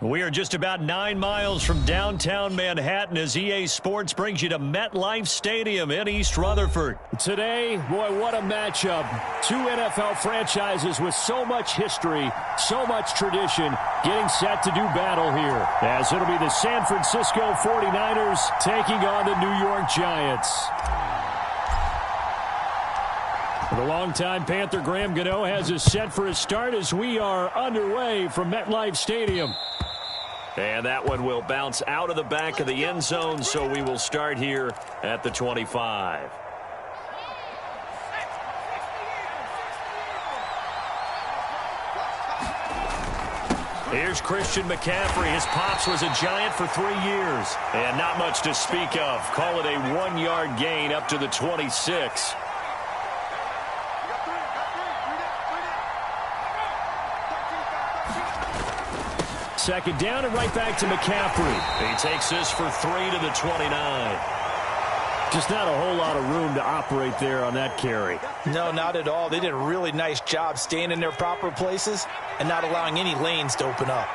We are just about 9 miles from downtown Manhattan as EA Sports brings you to MetLife Stadium in East Rutherford. Today, boy, what a matchup. Two NFL franchises with so much history, so much tradition, getting set to do battle here. As it'll be the San Francisco 49ers taking on the New York Giants. The longtime Panther Graham Gano has us set for his start as we are underway from MetLife Stadium. And that one will bounce out of the back of the end zone, so we will start here at the 25. Here's Christian McCaffrey. His pops was a Giant for 3 years. And not much to speak of. Call it a 1-yard gain up to the 26. Second down and right back to McCaffrey. He takes this for 3 to the 29. Just not a whole lot of room to operate there on that carry. No, not at all. They did a really nice job staying in their proper places and not allowing any lanes to open up.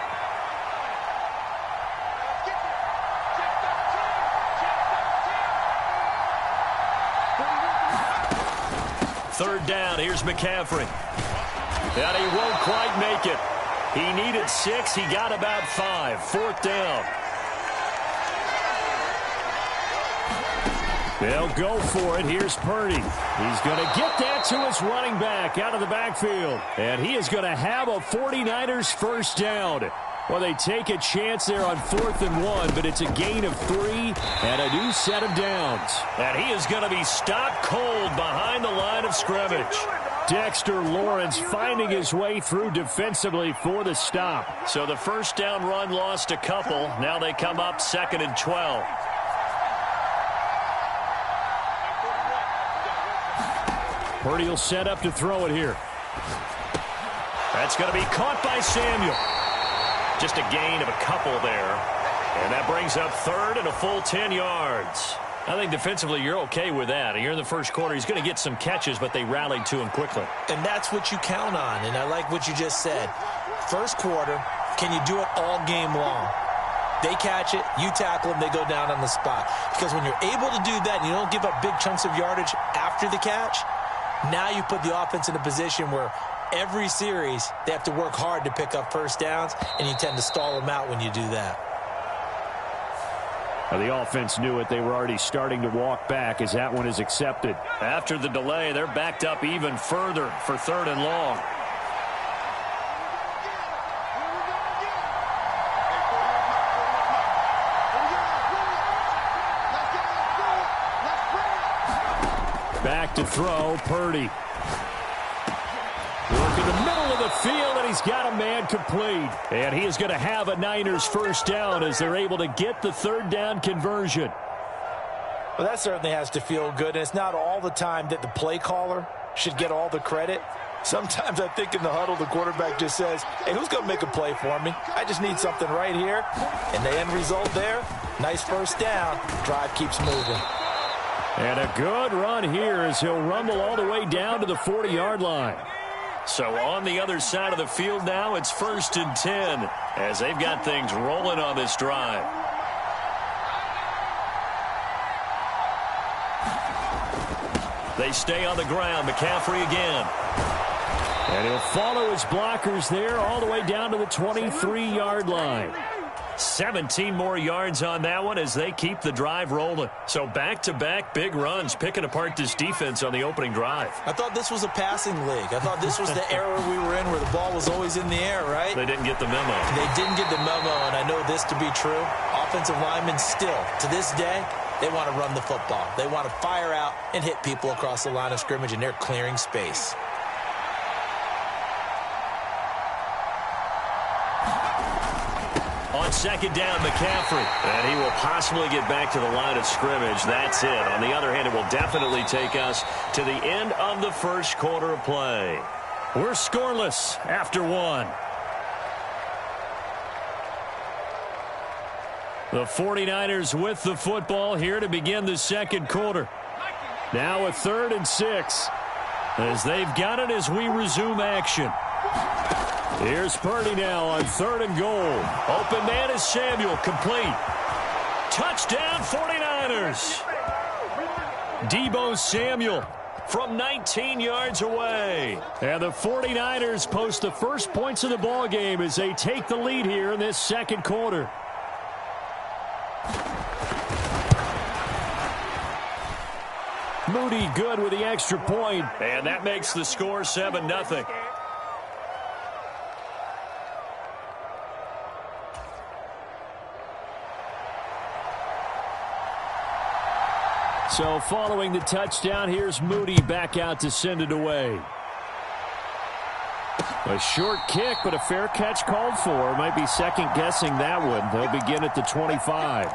Third down, here's McCaffrey. And he won't quite make it. He needed 6. He got about 5. Fourth down. They'll go for it. Here's Purdy. He's going to get that to his running back out of the backfield. And he is going to have a 49ers first down. Well, they take a chance there on 4th and 1, but it's a gain of 3 and a new set of downs. And he is going to be stopped cold behind the line of scrimmage. Dexter Lawrence finding his way through defensively for the stop. So the first down run lost a couple. Now they come up 2nd and 12. Purdy will set up to throw it here. That's going to be caught by Samuel. Just a gain of a couple there. And that brings up 3rd and a full 10 yards. I think defensively you're okay with that. You're in the first quarter. He's going to get some catches, but they rallied to him quickly. And that's what you count on, and I like what you just said. First quarter, can you do it all game long? They catch it, you tackle them, they go down on the spot. Because when you're able to do that and you don't give up big chunks of yardage after the catch, now you put the offense in a position where every series they have to work hard to pick up first downs, and you tend to stall them out when you do that. The offense knew it. They were already starting to walk back as that one is accepted. After the delay, they're backed up even further for 3rd and long. Back to throw, Purdy. Work in the middle of the field, and he's got a man complete. And he is going to have a Niners first down as they're able to get the 3rd down conversion. Well, that certainly has to feel good. And it's not all the time that the play caller should get all the credit. Sometimes I think in the huddle, the quarterback just says, hey, who's going to make a play for me? I just need something right here. And the end result there, nice first down. Drive keeps moving. And a good run here as he'll rumble all the way down to the 40-yard line. So on the other side of the field now, it's 1st and 10 as they've got things rolling on this drive. They stay on the ground. McCaffrey again. And he'll follow his blockers there all the way down to the 23-yard line. 17 more yards on that one as they keep the drive rolling. So back-to-back big runs, picking apart this defense on the opening drive. I thought this was a passing league. I thought this was the era we were in where the ball was always in the air, right? They didn't get the memo. They didn't get the memo, and I know this to be true. Offensive linemen still, to this day, they want to run the football. They want to fire out and hit people across the line of scrimmage, and they're clearing space. On 2nd down, McCaffrey. And he will possibly get back to the line of scrimmage. That's it. On the other hand, it will definitely take us to the end of the first quarter of play. We're scoreless after 1. The 49ers with the football here to begin the second quarter. Now a 3rd and 6 as they've got it as we resume action. Here's Purdy now on 3rd and goal. Open man is Samuel, complete. Touchdown 49ers. Deebo Samuel from 19 yards away. And the 49ers post the first points of the ball game as they take the lead here in this second quarter. Moody good with the extra point. And that makes the score 7-0. So following the touchdown, here's Moody back out to send it away. A short kick, but a fair catch called for. Might be second-guessing that one. They'll begin at the 25.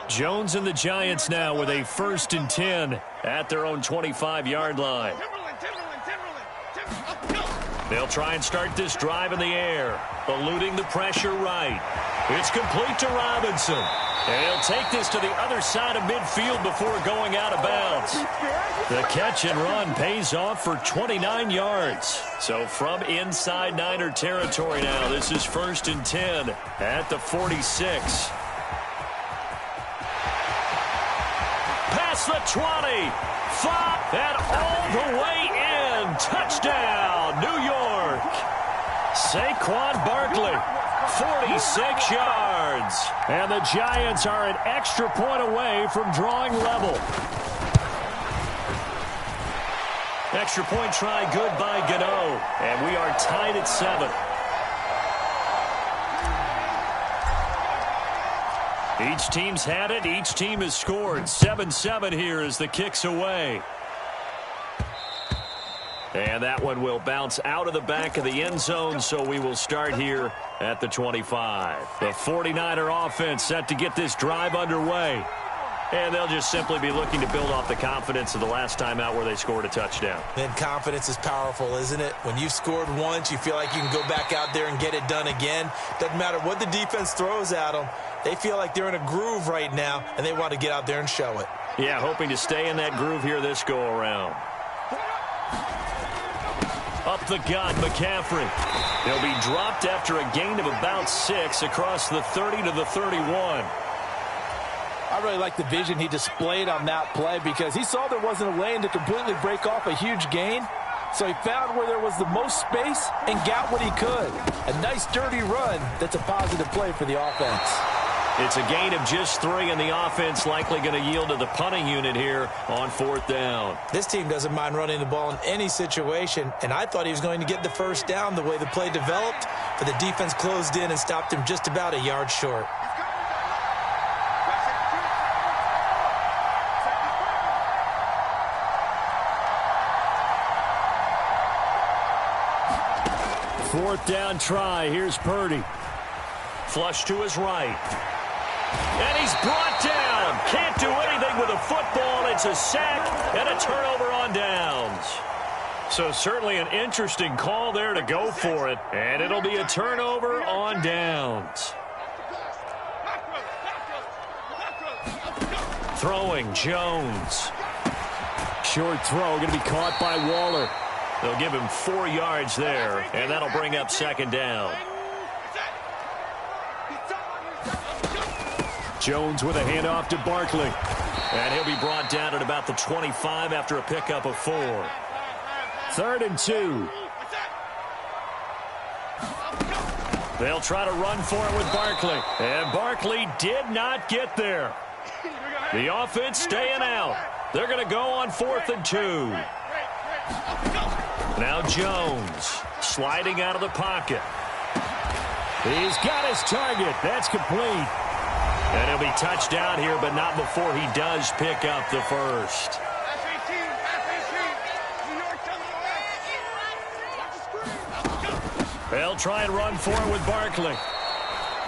Jones and the Giants now with a 1st and 10 at their own 25-yard line. They'll try and start this drive in the air, eluding the pressure right. It's complete to Robinson. And he'll take this to the other side of midfield before going out of bounds. The catch and run pays off for 29 yards. So from inside Niner territory now, this is 1st and 10 at the 46. Past the 20. 5 and all the way in. Touchdown, New York. Saquon Barkley, 46 yards. And the Giants are an extra point away from drawing level. Extra point try good by Gano. And we are tied at 7. Each team's had it. Each team has scored. 7-7 here as the kick's away. And that one will bounce out of the back of the end zone, so we will start here at the 25. The 49er offense set to get this drive underway. And they'll just simply be looking to build off the confidence of the last time out where they scored a touchdown. Then confidence is powerful, isn't it? When you've scored once, you feel like you can go back out there and get it done again. Doesn't matter what the defense throws at them. They feel like they're in a groove right now, and they want to get out there and show it. Yeah, hoping to stay in that groove here this go-around. Up the gut, McCaffrey. He'll be dropped after a gain of about 6 across the 30 to the 31. I really like the vision he displayed on that play because he saw there wasn't a lane to completely break off a huge gain. So he found where there was the most space and got what he could. A nice dirty run that's a positive play for the offense. It's a gain of just 3, and the offense likely going to yield to the punting unit here on 4th down. This team doesn't mind running the ball in any situation, and I thought he was going to get the first down the way the play developed, but the defense closed in and stopped him just about a yard short. Fourth down try. Here's Purdy. Flush to his right. And he's brought down. Can't do anything with a football. It's a sack and a turnover on downs. So certainly an interesting call there to go for it. And it'll be a turnover on downs. Throwing, Jones. Short throw going to be caught by Waller. They'll give him 4 yards there, and that'll bring up 2nd down. Jones with a handoff to Barkley. And he'll be brought down at about the 25 after a pickup of 4. 3rd and 2. They'll try to run for it with Barkley. And Barkley did not get there. The offense staying out. They're going to go on 4th and 2. Now Jones sliding out of the pocket. He's got his target. That's complete. And he'll be touched down here, but not before he does pick up the first. They'll try and run for it with Barkley.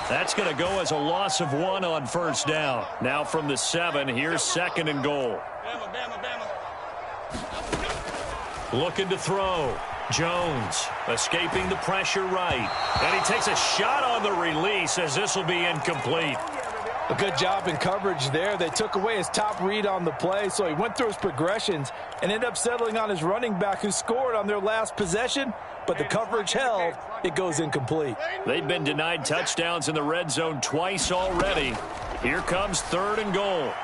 That's going to go as a loss of 1 on 1st down. Now from the 7, here's 2nd and goal. Looking to throw. Jones escaping the pressure right. And he takes a shot on the release as this will be incomplete. A good job in coverage there. They took away his top read on the play, so he went through his progressions and ended up settling on his running back who scored on their last possession, but the coverage held. It goes incomplete. They've been denied touchdowns in the red zone twice already. Here comes 3rd and goal.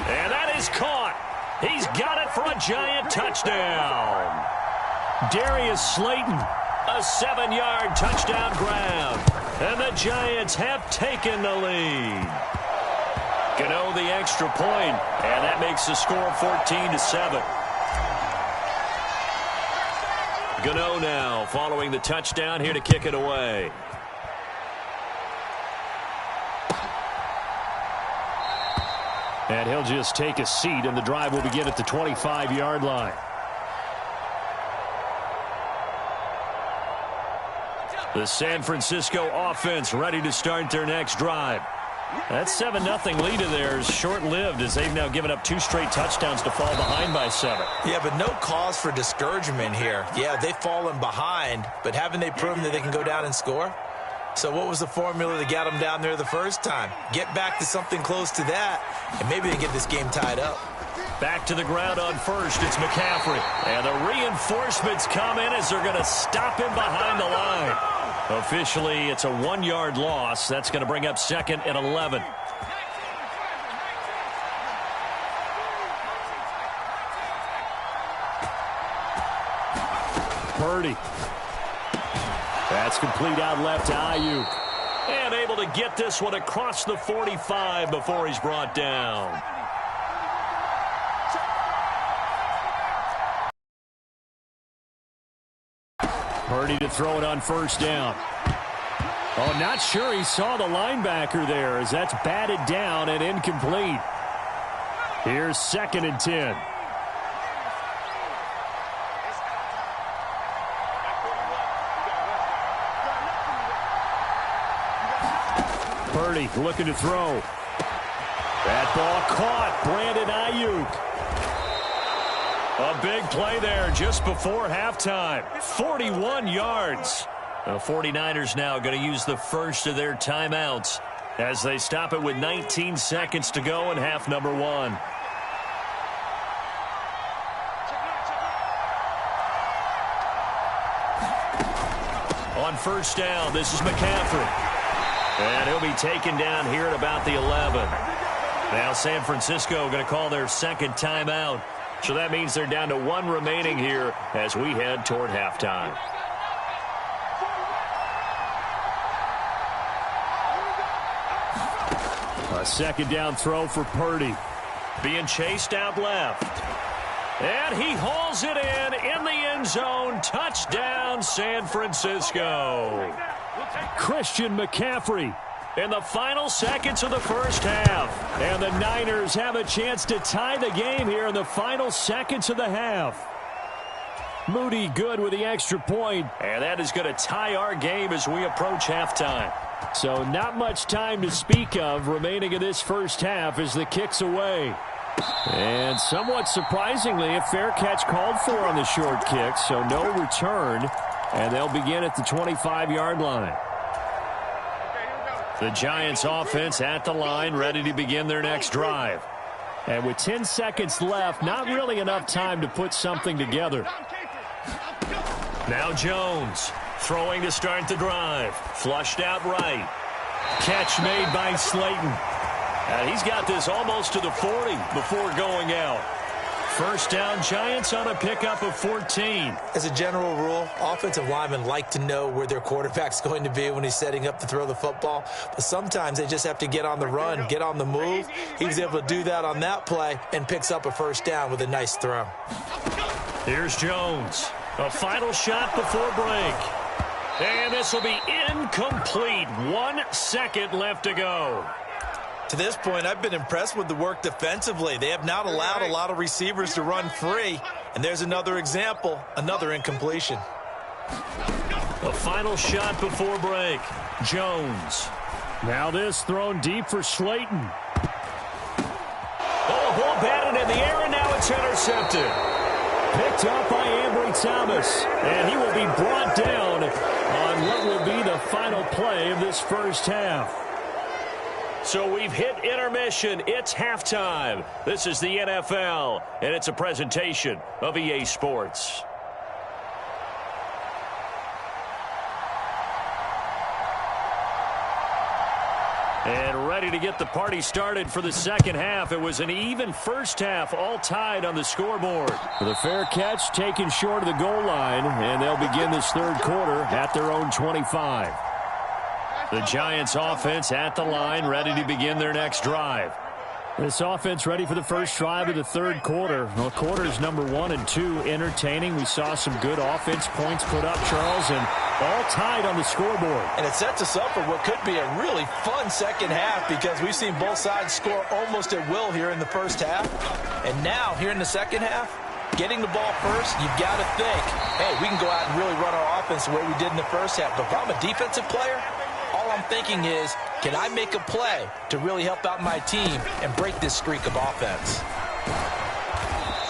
And that is caught. He's got it for a Giant touchdown. Darius Slayton, a 7-yard touchdown grab. And the Giants have taken the lead. Gano the extra point, and that makes the score 14-7. Gano now following the touchdown here to kick it away. And he'll just take a seat, and the drive will begin at the 25-yard line. The San Francisco offense ready to start their next drive. That 7-0 lead of theirs short-lived as they've now given up 2 straight touchdowns to fall behind by 7. Yeah, but no cause for discouragement here. Yeah, they've fallen behind, but haven't they proven that they can go down and score? So what was the formula that got them down there the first time? Get back to something close to that, and maybe they get this game tied up. Back to the ground on first. It's McCaffrey. And the reinforcements come in as they're going to stop him behind the line. Officially, it's a 1-yard loss. That's going to bring up 2nd and 11. Purdy. That's complete out left to Ayuk. And able to get this one across the 45 before he's brought down. Purdy to throw it on first down. Oh, not sure he saw the linebacker there as that's batted down and incomplete. Here's 2nd and 10. Purdy looking to throw. That ball caught. Brandon Ayuk. A big play there just before halftime. 41 yards. The 49ers now going to use the first of their timeouts as they stop it with 19 seconds to go in half number 1. On first down, this is McCaffrey. And he'll be taken down here at about the 11. Now San Francisco going to call their 2nd timeout. So that means they're down to 1 remaining here as we head toward halftime. A 2nd down throw for Purdy. Being chased out left. And he hauls it in the end zone. Touchdown, San Francisco. Christian McCaffrey in the final seconds of the first half. And the Niners have a chance to tie the game here in the final seconds of the half. Moody good with the extra point. And that is going to tie our game as we approach halftime. So not much time to speak of remaining in this first half as the kick's away. And somewhat surprisingly, a fair catch called for on the short kick, so no return. And they'll begin at the 25-yard line. The Giants offense at the line, ready to begin their next drive. And with 10 seconds left, not really enough time to put something together. Now Jones throwing to start the drive. Flushed out right. Catch made by Slayton. And he's got this almost to the 40 before going out. First down, Giants on a pickup of 14. As a general rule, offensive linemen like to know where their quarterback's going to be when he's setting up to throw the football. But sometimes they just have to get on the run, get on the move. He was able to do that on that play and picks up a first down with a nice throw. Here's Jones. A final shot before break. And this will be incomplete. 1 second left to go. To this point, I've been impressed with the work defensively. They have not allowed a lot of receivers to run free. And there's another example, another incompletion. A final shot before break. Jones. Now this thrown deep for Slayton. Oh, ball batted in the air, and now it's intercepted. Picked up by Ambry Thomas. And he will be brought down on what will be the final play of this first half. So we've hit intermission. It's halftime. This is the NFL, and it's a presentation of EA Sports. And ready to get the party started for the second half. It was an even first half, all tied on the scoreboard. The fair catch taken short of the goal line, and they'll begin this third quarter at their own 25. The Giants offense at the line, ready to begin their next drive. This offense ready for the first drive of the third quarter. Well, quarters number 1 and 2 entertaining. We saw some good offense points put up, Charles, and all tied on the scoreboard. And it sets us up for what could be a really fun second half because we've seen both sides score almost at will here in the first half. And now, here in the second half, getting the ball first, you've got to think, hey, we can go out and really run our offense the way we did in the first half. But if I'm a defensive player, all I'm thinking is, can I make a play to really help out my team and break this streak of offense?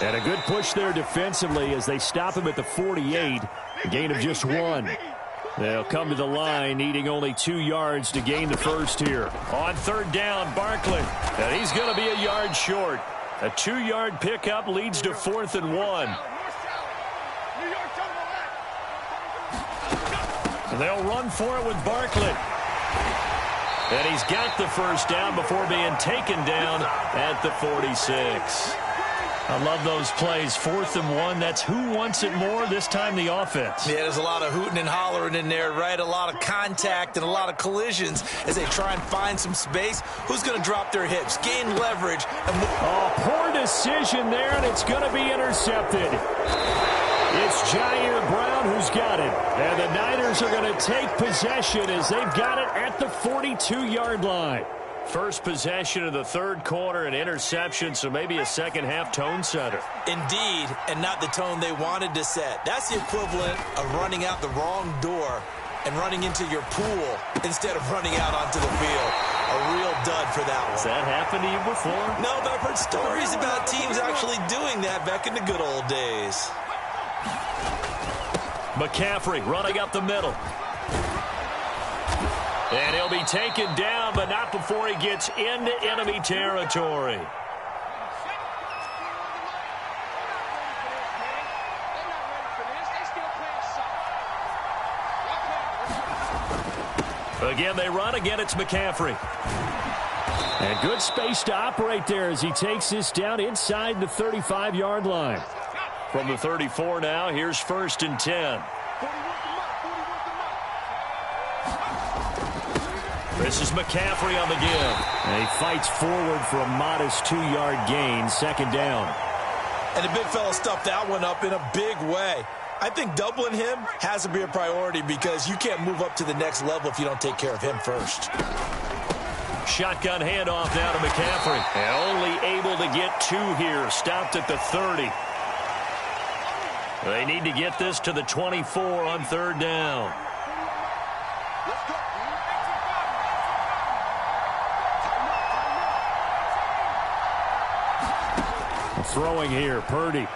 And a good push there defensively as they stop him at the 48, a gain of just 1. They'll come to the line needing only 2 yards to gain the first here. On third down, Barkley, and he's going to be a yard short. A 2-yard pickup leads to 4th and 1. And they'll run for it with Barkley. And he's got the first down before being taken down at the 46. I love those plays. 4th and 1. That's who wants it more, this time the offense. Yeah, there's a lot of hooting and hollering in there, right? A lot of contact and a lot of collisions as they try and find some space. Who's going to drop their hips, gain leverage? And poor decision there, and it's going to be intercepted. It's Jair Brown who's got it. And the Niners are going to take possession as they've got it at the 42-yard line. First possession of the third quarter, an interception, so maybe a second-half tone setter. Indeed, and not the tone they wanted to set. That's the equivalent of running out the wrong door and running into your pool instead of running out onto the field. A real dud for that one. Has that happened to you before? No, but I've heard stories about teams actually doing that back in the good old days. McCaffrey running up the middle. And he'll be taken down, but not before he gets into enemy territory. Again, they run. Again, it's McCaffrey. And good space to operate there as he takes this down inside the 35-yard line. From the 34 now, here's 1st and 10. This is McCaffrey on the give. And he fights forward for a modest 2-yard gain, 2nd down. And the big fella stuffed that one up in a big way. I think doubling him has to be a priority because you can't move up to the next level if you don't take care of him first. Shotgun handoff now to McCaffrey. And only able to get 2 here. Stopped at the 30. They need to get this to the 24 on 3rd down. Throwing here, Purdy.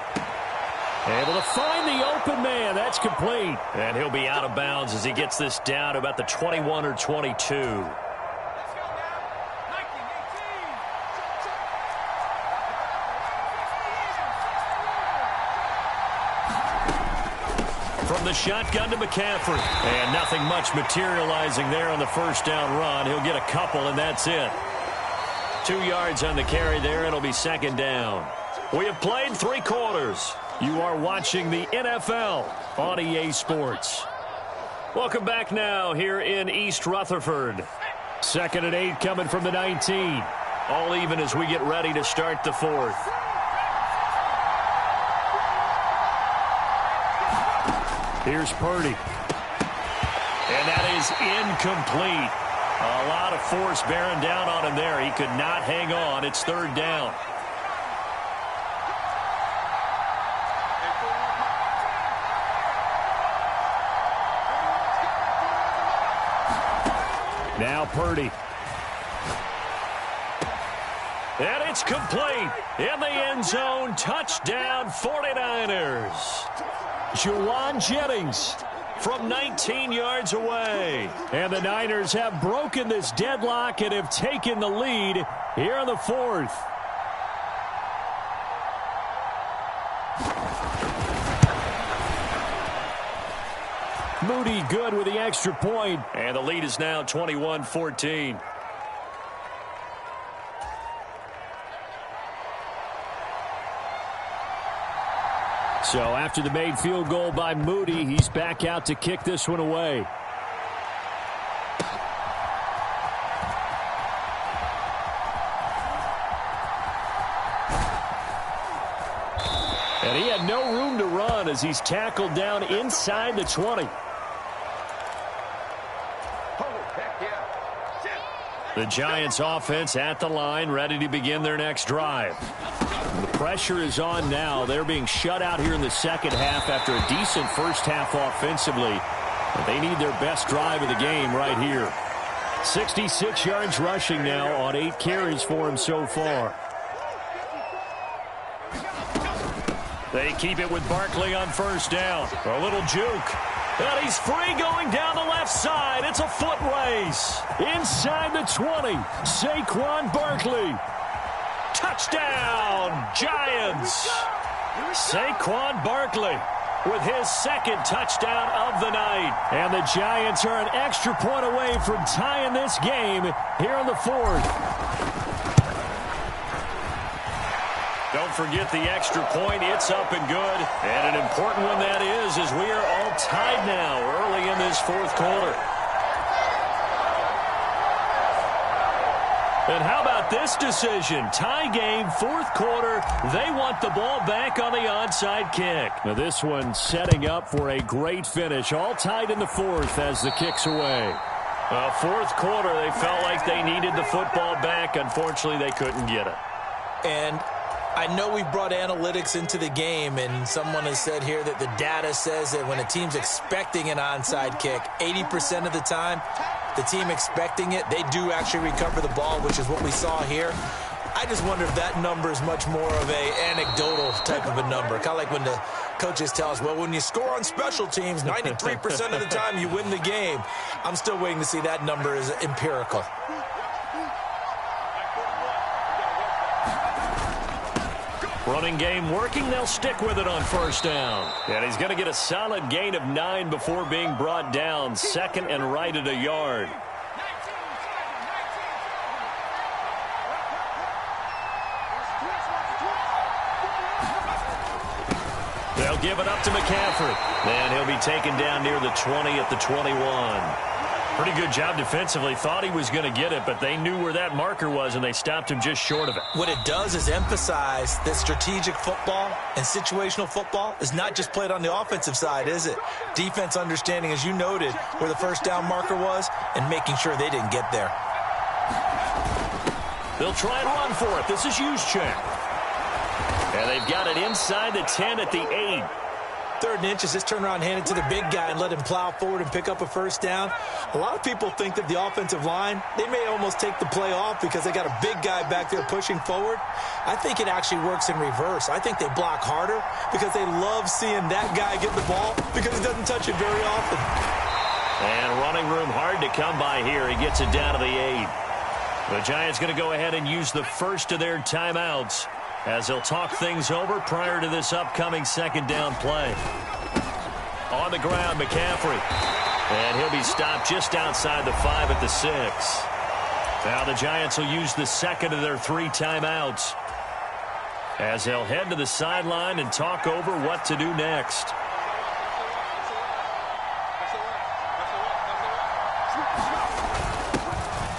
Able to find the open man. That's complete. And he'll be out of bounds as he gets this down to about the 21 or 22. From the shotgun to McCaffrey. And nothing much materializing there on the first down run. He'll get a couple, and that's it. 2 yards on the carry there. It'll be 2nd down. We have played 3 quarters. You are watching the NFL on EA Sports. Welcome back now here in East Rutherford. 2nd and 8 coming from the 19. All even as we get ready to start the 4th. Here's Purdy. And that is incomplete. A lot of force bearing down on him there. He could not hang on. It's 3rd down. Now Purdy. And it's complete. In the end zone. Touchdown 49ers. Juwan Jennings from 19 yards away. And the Niners have broken this deadlock and have taken the lead here in the fourth. Moody good with the extra point. And the lead is now 21-14. So after the made field goal by Moody, he's back out to kick this one away. And he had no room to run as he's tackled down inside the 20. The Giants offense at the line, ready to begin their next drive. The pressure is on now. They're being shut out here in the second half after a decent first half offensively. But they need their best drive of the game right here. 66 yards rushing now on 8 carries for him so far. They keep it with Barkley on first down. A little juke. And he's free going down the left side. It's a foot race. Inside the 20, Saquon Barkley. Touchdown, Giants. Saquon Barkley with his second touchdown of the night. And the Giants are an extra point away from tying this game here in the fourth. Don't forget the extra point. It's up and good. And an important one that is, as we are all tied now early in this fourth quarter. And how about this decision? Tie game, fourth quarter. They want the ball back on the onside kick. Now this one setting up for a great finish. All tied in the fourth as the kick's away. Fourth quarter, they felt like they needed the football back. Unfortunately, they couldn't get it. And I know we brought analytics into the game, and someone has said here that the data says that when a team's expecting an onside kick, 80% of the time, the team expecting it, they do actually recover the ball, which is what we saw here. I just wonder if that number is much more of a anecdotal type of a number. Kind of like when the coaches tell us, well, when you score on special teams, 93% of the time you win the game. I'm still waiting to see that number is empirical. Running game working. They'll stick with it on first down. And he's going to get a solid gain of 9 before being brought down. Second and right at a yard. They'll give it up to McCaffrey. And he'll be taken down near the 20 at the 21. Pretty good job defensively. Thought he was going to get it, but they knew where that marker was, and they stopped him just short of it. What it does is emphasize that strategic football and situational football is not just played on the offensive side, is it? Defense understanding, as you noted, where the first down marker was and making sure they didn't get there. They'll try and run for it. This is Juszczyk. And they've got it inside the 10 at the 8. 3rd and inches, just turn around, hand it to the big guy and let him plow forward and pick up a first down. A lot of people think that the offensive line, they may almost take the play off because they got a big guy back there pushing forward. I think it actually works in reverse. I think they block harder because they love seeing that guy get the ball because he doesn't touch it very often. And running room hard to come by here. He gets it down to the 8. The Giants going to go ahead and use the first of their timeouts as they'll talk things over prior to this upcoming second down play. On the ground, McCaffrey. And he'll be stopped just outside the 5 at the 6. Now the Giants will use the second of their 3 timeouts as they'll head to the sideline and talk over what to do next.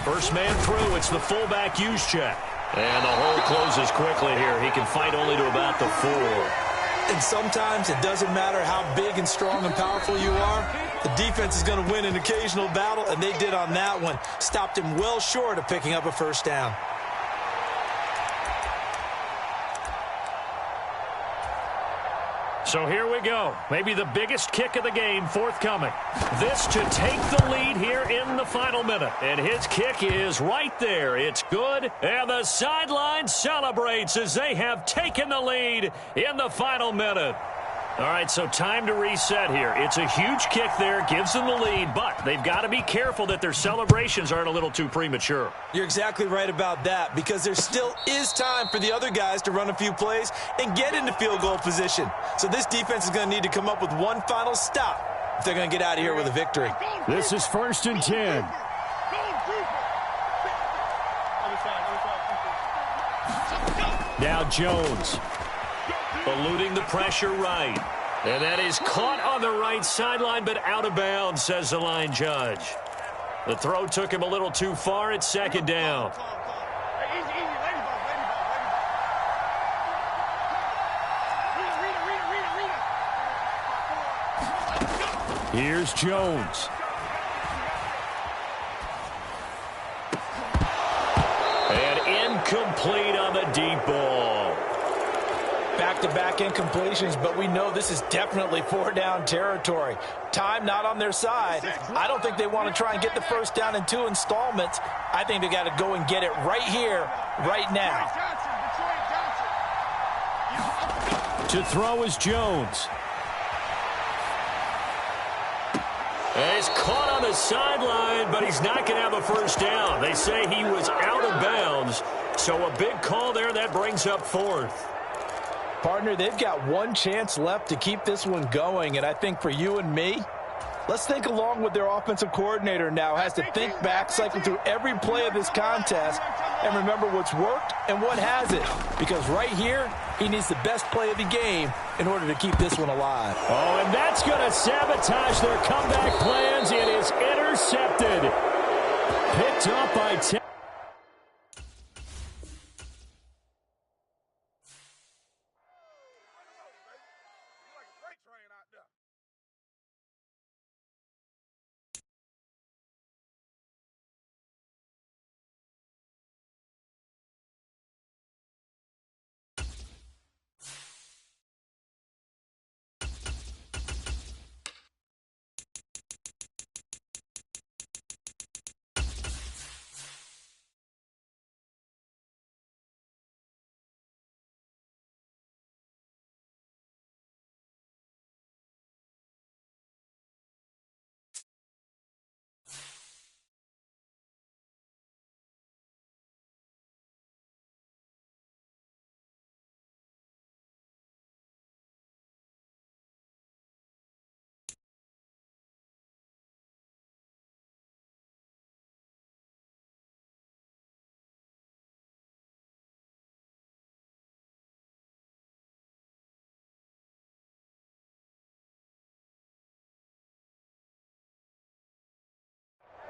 First man through, it's the fullback Juszczyk. And the hole closes quickly here. He can fight only to about the 4. And sometimes it doesn't matter how big and strong and powerful you are. The defense is going to win an occasional battle, and they did on that one. Stopped him well short of picking up a first down. So here we go. Maybe the biggest kick of the game forthcoming. This to take the lead here in the final minute. And his kick is right there. It's good. And the sideline celebrates as they have taken the lead in the final minute. All right, so time to reset here. It's a huge kick there, gives them the lead, but they've got to be careful that their celebrations aren't a little too premature. You're exactly right about that, because there still is time for the other guys to run a few plays and get into field goal position. So this defense is going to need to come up with one final stop if they're going to get out of here with a victory. This is 1st and 10. Now Jones. Eluding the pressure right. And that is caught on the right sideline, but out of bounds, says the line judge. The throw took him a little too far. It's 2nd down. Here's Jones. And incomplete on the deep ball. Back-to-back incompletions, but we know this is definitely 4-down territory. Time not on their side. I don't think they want to try and get the first down in 2 installments. I think they got to go and get it right here, right now. To throw is Jones. And he's caught on the sideline, but he's not going to have a first down. They say he was out of bounds, so a big call there. That brings up 4th. Partner, they've got one chance left to keep this one going, and I think for you and me, let's think along with their offensive coordinator now. Has to think back, cycle through every play of this contest, and remember what's worked and what hasn't. Because right here, he needs the best play of the game in order to keep this one alive. Oh, and that's going to sabotage their comeback plans. It is intercepted. Picked up by 10.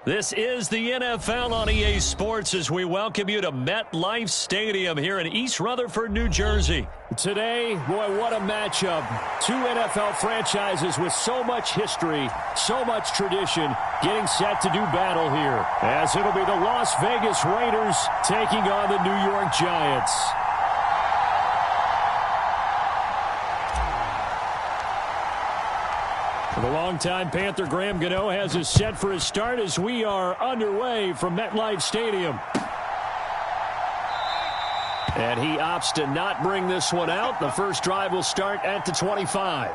This is the NFL on EA Sports as we welcome you to MetLife Stadium here in East Rutherford, New Jersey. Today, boy, what a matchup. 2 NFL franchises with so much history, so much tradition, getting set to do battle here. As it'll be the Las Vegas Raiders taking on the New York Giants. The longtime Panther Graham Gano has us set for his start as we are underway from MetLife Stadium. And he opts to not bring this one out. The first drive will start at the 25.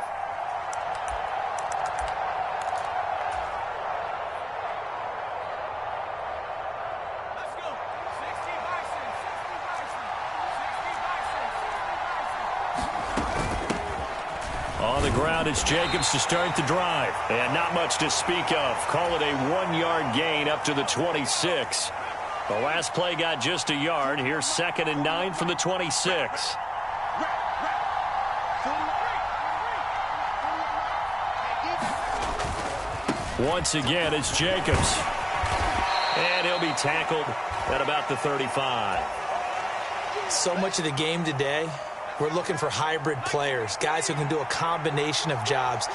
On the ground, it's Jacobs to start the drive. And not much to speak of. Call it a 1-yard gain up to the 26. The last play got just a yard. Here's 2nd and 9 from the 26. Once again, it's Jacobs. And he'll be tackled at about the 35. So much of the game today, we're looking for hybrid players, guys who can do a combination of jobs.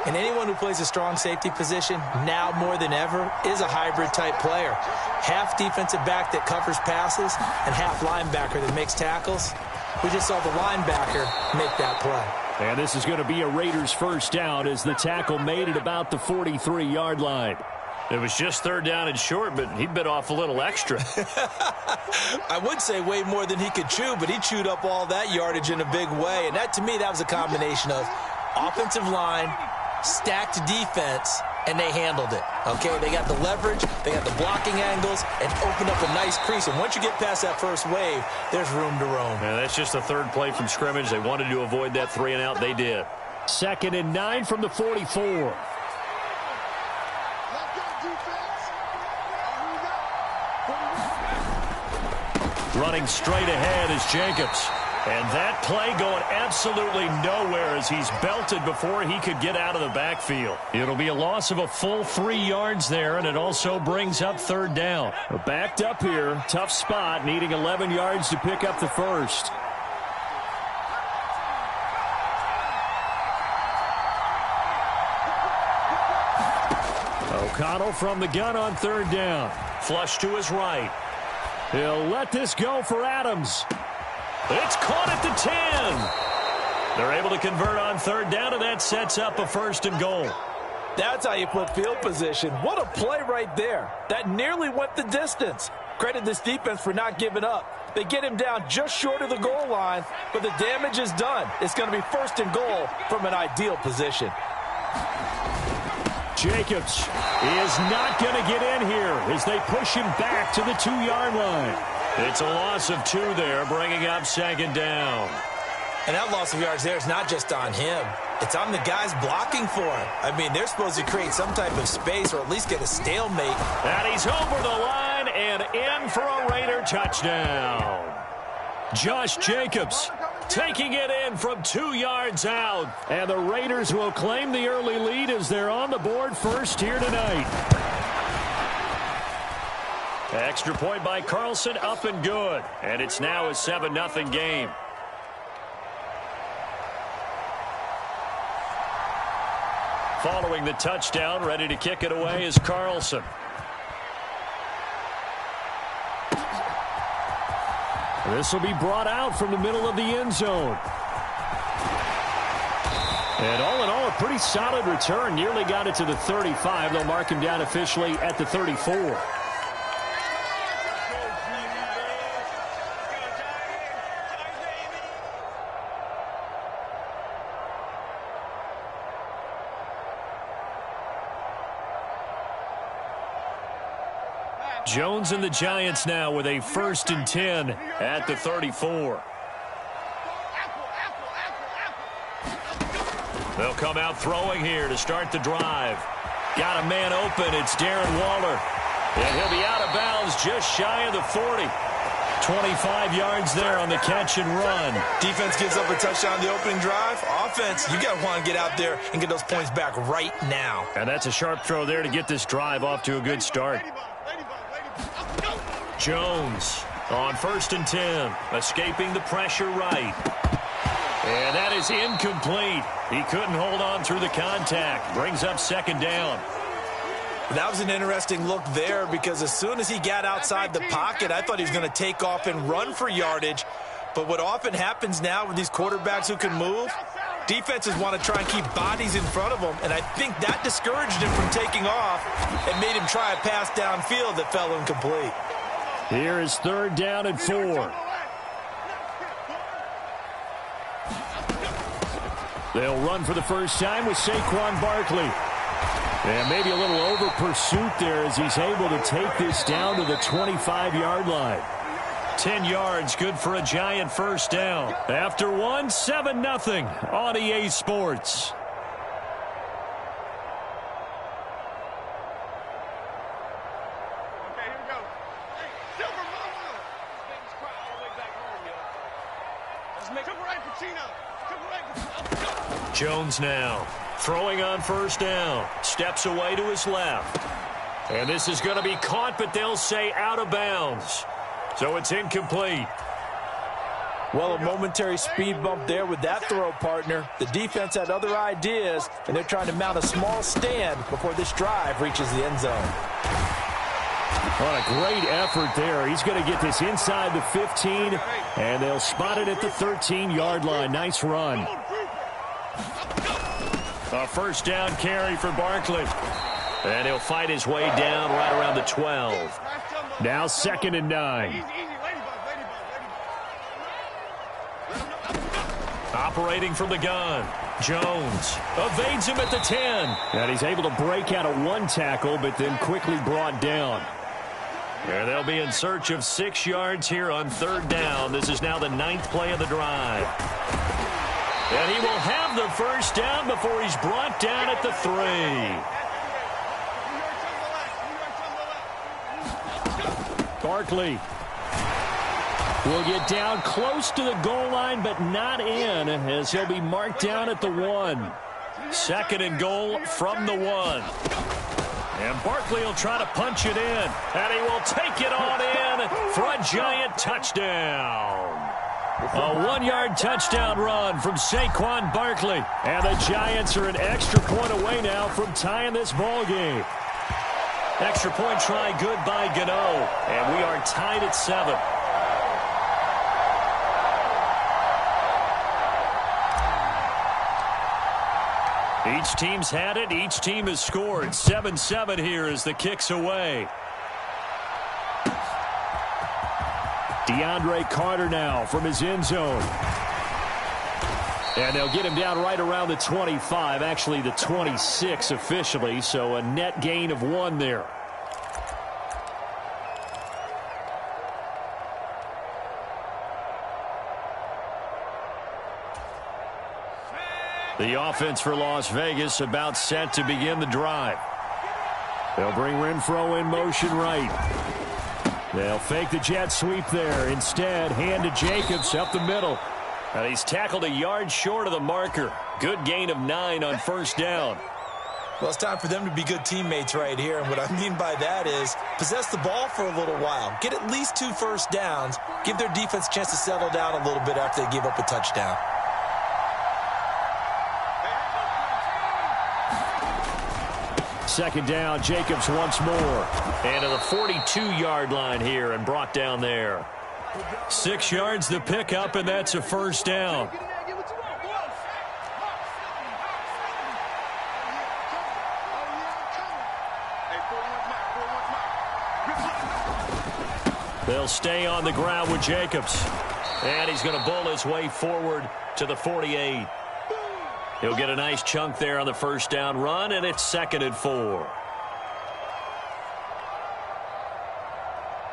And anyone who plays a strong safety position, now more than ever, is a hybrid-type player. Half defensive back that covers passes and half linebacker that makes tackles. We just saw the linebacker make that play. And this is going to be a Raiders first down as the tackle made at about the 43-yard line. It was just 3rd down and short, but he bit off a little extra. I would say way more than he could chew, but he chewed up all that yardage in a big way. And that, to me, that was a combination of Offensive line, stacked defense, and they handled it. Okay, they got the leverage, they got the blocking angles, and opened up a nice crease. And once you get past that first wave, there's room to roam. Yeah, that's just the third play from scrimmage. They wanted to avoid that 3-and-out. They did. 2nd and 9 from the 44. Running straight ahead is Jacobs. And that play going absolutely nowhere as he's belted before he could get out of the backfield. It'll be a loss of a full 3 yards there, and it also brings up 3rd down. We're backed up here. Tough spot, needing 11 yards to pick up the first. O'Connell from the gun on 3rd down. Flush to his right. He'll let this go for Adams. It's caught at the 10. They're able to convert on 3rd down, and that sets up a 1st and goal. That's how you flip field position. What a play right there. That nearly went the distance. Credit this defense for not giving up. They get him down just short of the goal line, but the damage is done. It's going to be 1st and goal from an ideal position. Jacobs is not going to get in here as they push him back to the 2-yard line. It's a loss of 2 there, bringing up 2nd down. And that loss of yards there is not just on him. It's on the guys blocking for him. I mean, they're supposed to create some type of space or at least get a stalemate. And he's over the line and in for a Raider touchdown. Josh Jacobs taking it in from 2 yards out. And the Raiders will claim the early lead as they're on the board first here tonight. Extra point by Carlson, up and good. And it's now a 7-0 game. Following the touchdown, ready to kick it away is Carlson. This will be brought out from the middle of the end zone. And all in all, a pretty solid return. Nearly got it to the 35. They'll mark him down officially at the 34. Jones and the Giants now with a 1st and 10 at the 34. They'll come out throwing here to start the drive. Got a man open. It's Darren Waller. And he'll be out of bounds just shy of the 40. 25 yards there on the catch and run. Defense gives up a touchdown on the opening drive. Offense, you got to want to get out there and get those points back right now. And that's a sharp throw there to get this drive off to a good start. Jones on 1st and 10, escaping the pressure right. And that is incomplete. He couldn't hold on through the contact. Brings up 2nd down. That was an interesting look there because as soon as he got outside the pocket, I thought he was going to take off and run for yardage. But what often happens now with these quarterbacks who can move, defenses want to try and keep bodies in front of them, and I think that discouraged him from taking off and made him try a pass downfield that fell incomplete. Here is 3rd down and 4. They'll run for the first time with Saquon Barkley. And maybe a little over pursuit there as he's able to take this down to the 25-yard line. 10 yards, good for a Giant 1st down. After one, 7-0 on EA Sports. Jones now throwing on 1st down. Steps away to his left. And this is going to be caught, but they'll say out of bounds. So it's incomplete. Well, a momentary speed bump there with that throw, partner. The defense had other ideas, and they're trying to mount a small stand before this drive reaches the end zone. What a great effort there. He's going to get this inside the 15, and they'll spot it at the 13-yard line. Nice run. A 1st down carry for Barkley. And he'll fight his way down right around the 12. Now 2nd and 9. Operating from the gun. Jones evades him at the 10. And he's able to break out of one tackle, but then quickly brought down. And they'll be in search of 6 yards here on 3rd down. This is now the 9th play of the drive. And he will have the first down before he's brought down at the 3. Barkley will get down close to the goal line, but not in, as he'll be marked down at the 1. 2nd and goal from the 1. And Barkley will try to punch it in. And he will take it on in for a giant touchdown. A 1-yard touchdown run from Saquon Barkley. And the Giants are an extra point away now from tying this ball game. Extra point try good by Gano. And we are tied at 7. Each team's had it. Each team has scored. 7-7 here as the kick's away. DeAndre Carter now from his end zone. And they'll get him down right around the 25, actually the 26 officially, so a net gain of 1 there. The offense for Las Vegas about set to begin the drive. They'll bring Renfro in motion right. They'll fake the jet sweep there. Instead, hand to Jacobs up the middle. And he's tackled a yard short of the marker. Good gain of 9 on 1st down. Well, it's time for them to be good teammates right here. And what I mean by that is possess the ball for a little while. Get at least 2 first downs. Give their defense a chance to settle down a little bit after they give up a touchdown. Second down, Jacobs once more. And to the 42-yard line here and brought down there. 6 yards the pickup, and that's a first down. They'll stay on the ground with Jacobs. And he's going to bull his way forward to the 48. He'll get a nice chunk there on the first down run, and it's 2nd and 4.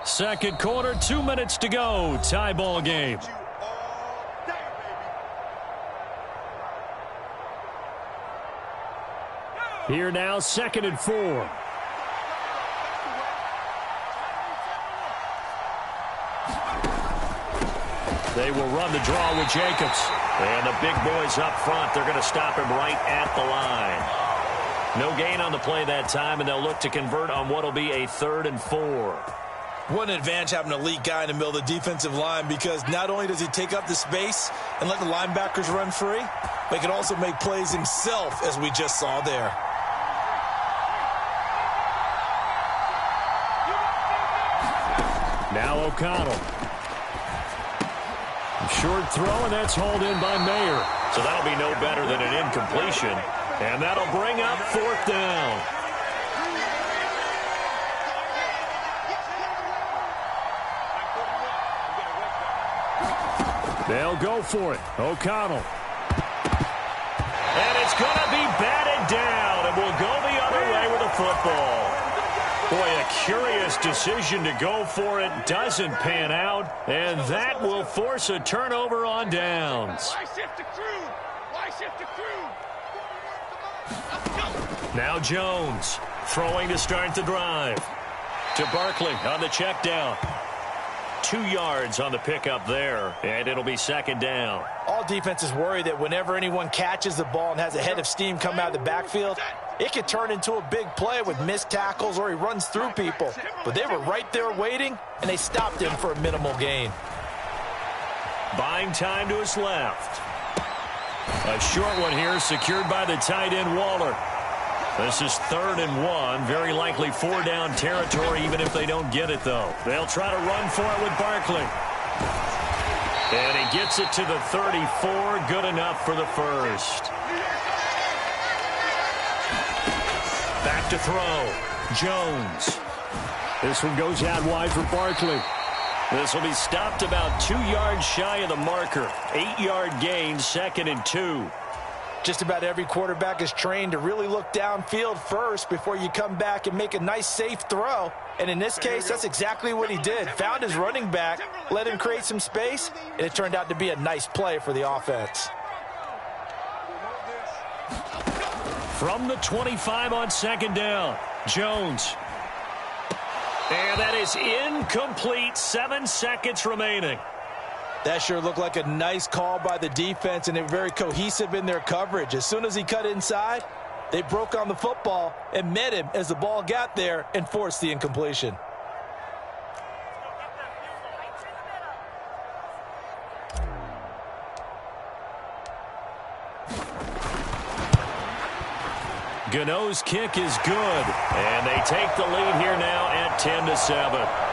Second quarter, 2 minutes to go. Tie ball game. Here now, 2nd and 4. They will run the draw with Jacobs. And the big boys up front, they're going to stop him right at the line. No gain on the play that time, and they'll look to convert on what will be a 3rd and 4. What an advantage having an elite guy in the middle of the defensive line, because not only does he take up the space and let the linebackers run free, but he can also make plays himself, as we just saw there. Now O'Connell. Short throw, and that's hauled in by Mayer. So that'll be no better than an incompletion. And that'll bring up 4th down. They'll go for it. O'Connell. And it's going to be batted down, and we'll go the other way with the football. Boy, a curious decision to go for it. Doesn't pan out, and that will force a turnover on downs. Now Jones throwing to start the drive. To Barkley on the check down. 2 yards on the pickup there, and it'll be 2nd down. All defenses worry that whenever anyone catches the ball and has a head of steam come out of the backfield, it could turn into a big play with missed tackles or he runs through people. But they were right there waiting, and they stopped him for a minimal gain. Buying time to his left. A short one here secured by the tight end Waller. This is 3rd and 1. Very likely 4-down territory, even if they don't get it, though. They'll try to run for it with Barkley. And he gets it to the 34. Good enough for the first. Back to throw. Jones. This one goes out wide for Barkley. This will be stopped about 2 yards shy of the marker. 8-yard gain, 2nd and 2. Just about every quarterback is trained to really look downfield first before you come back and make a nice, safe throw. And in this case, that's exactly what he did. Found his running back, let him create some space, and it turned out to be a nice play for the offense. From the 25 on second down, Jones. And that is incomplete. 7 seconds remaining. That sure looked like a nice call by the defense, and they were very cohesive in their coverage. As soon as he cut inside, they broke on the football and met him as the ball got there and forced the incompletion. Gano's kick is good, and they take the lead here now at 10-7.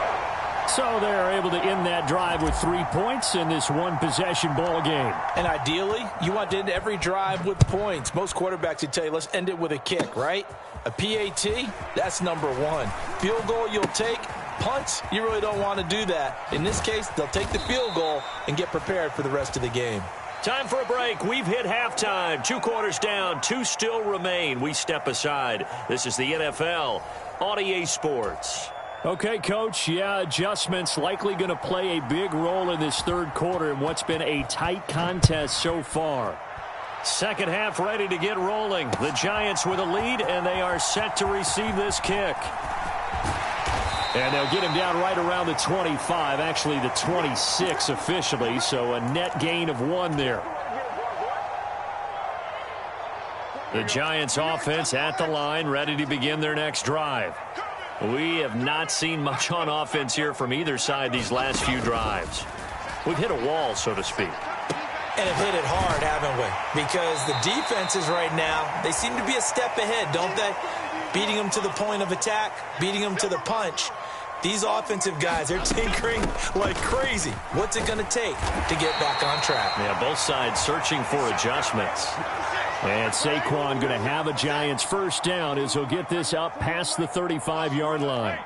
So they're able to end that drive with 3 points in this one-possession ball game. And ideally, you want to end every drive with points. Most quarterbacks would tell you, let's end it with a kick, right? A PAT, that's number one. Field goal you'll take. Punts, you really don't want to do that. In this case, they'll take the field goal and get prepared for the rest of the game. Time for a break. We've hit halftime. 2 quarters down. 2 still remain. We step aside. This is the NFL on EA Sports. Okay, Coach, yeah, adjustments likely going to play a big role in this third quarter in what's been a tight contest so far. Second half ready to get rolling. The Giants with a lead, and they are set to receive this kick. And they'll get him down right around the 25, actually the 26 officially, so a net gain of 1 there. The Giants offense at the line, ready to begin their next drive. We have not seen much on offense here from either side these last few drives. We've hit a wall, so to speak. And have hit it hard, haven't we? Because the defenses right now, they seem to be a step ahead, don't they? Beating them to the point of attack, beating them to the punch. These offensive guys, they're tinkering like crazy. What's it going to take to get back on track? Yeah, both sides searching for adjustments. And Saquon going to have a Giants first down as he'll get this up past the 35-yard line.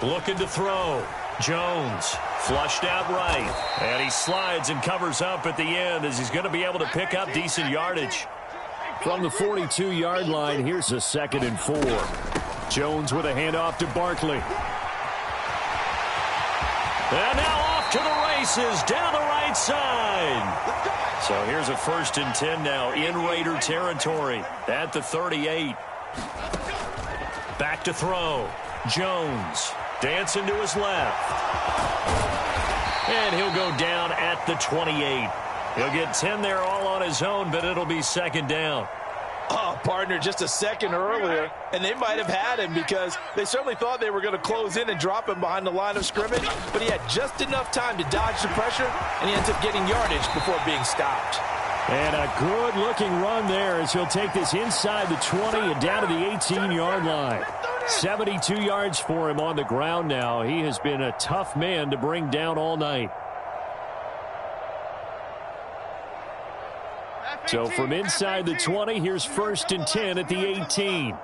Looking to throw. Jones flushed out right. And he slides and covers up at the end as he's going to be able to pick up decent yardage. From the 42-yard line, here's a 2nd and 4. Jones with a handoff to Barkley. And now off to the races down the right side. So here's a 1st and 10 now in Raider territory at the 38. Back to throw. Jones dancing to his left. And he'll go down at the 28. He'll get 10 there all on his own, but it'll be 2nd down. Oh, partner, just a second earlier, and they might have had him because they certainly thought they were going to close in and drop him behind the line of scrimmage, but he had just enough time to dodge the pressure, and he ends up getting yardage before being stopped. And a good-looking run there as he'll take this inside the 20 and down to the 18-yard line. 72 yards for him on the ground now. He has been a tough man to bring down all night. So from inside the 20, here's 1st and 10 at the 18.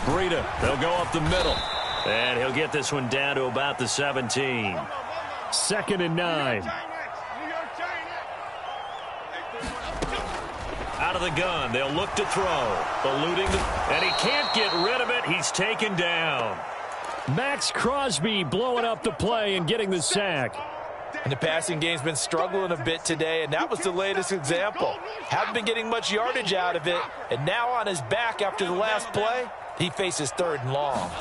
Breida, they'll go up the middle. And he'll get this one down to about the 17. 2nd and 9. Out of the gun, they'll look to throw. Eluding, and he can't get rid of it. He's taken down. Max Crosby blowing up the play and getting the sack. And the passing game's been struggling a bit today, and that was the latest example. Haven't been getting much yardage out of it, and now on his back after the last play, he faces 3rd and long.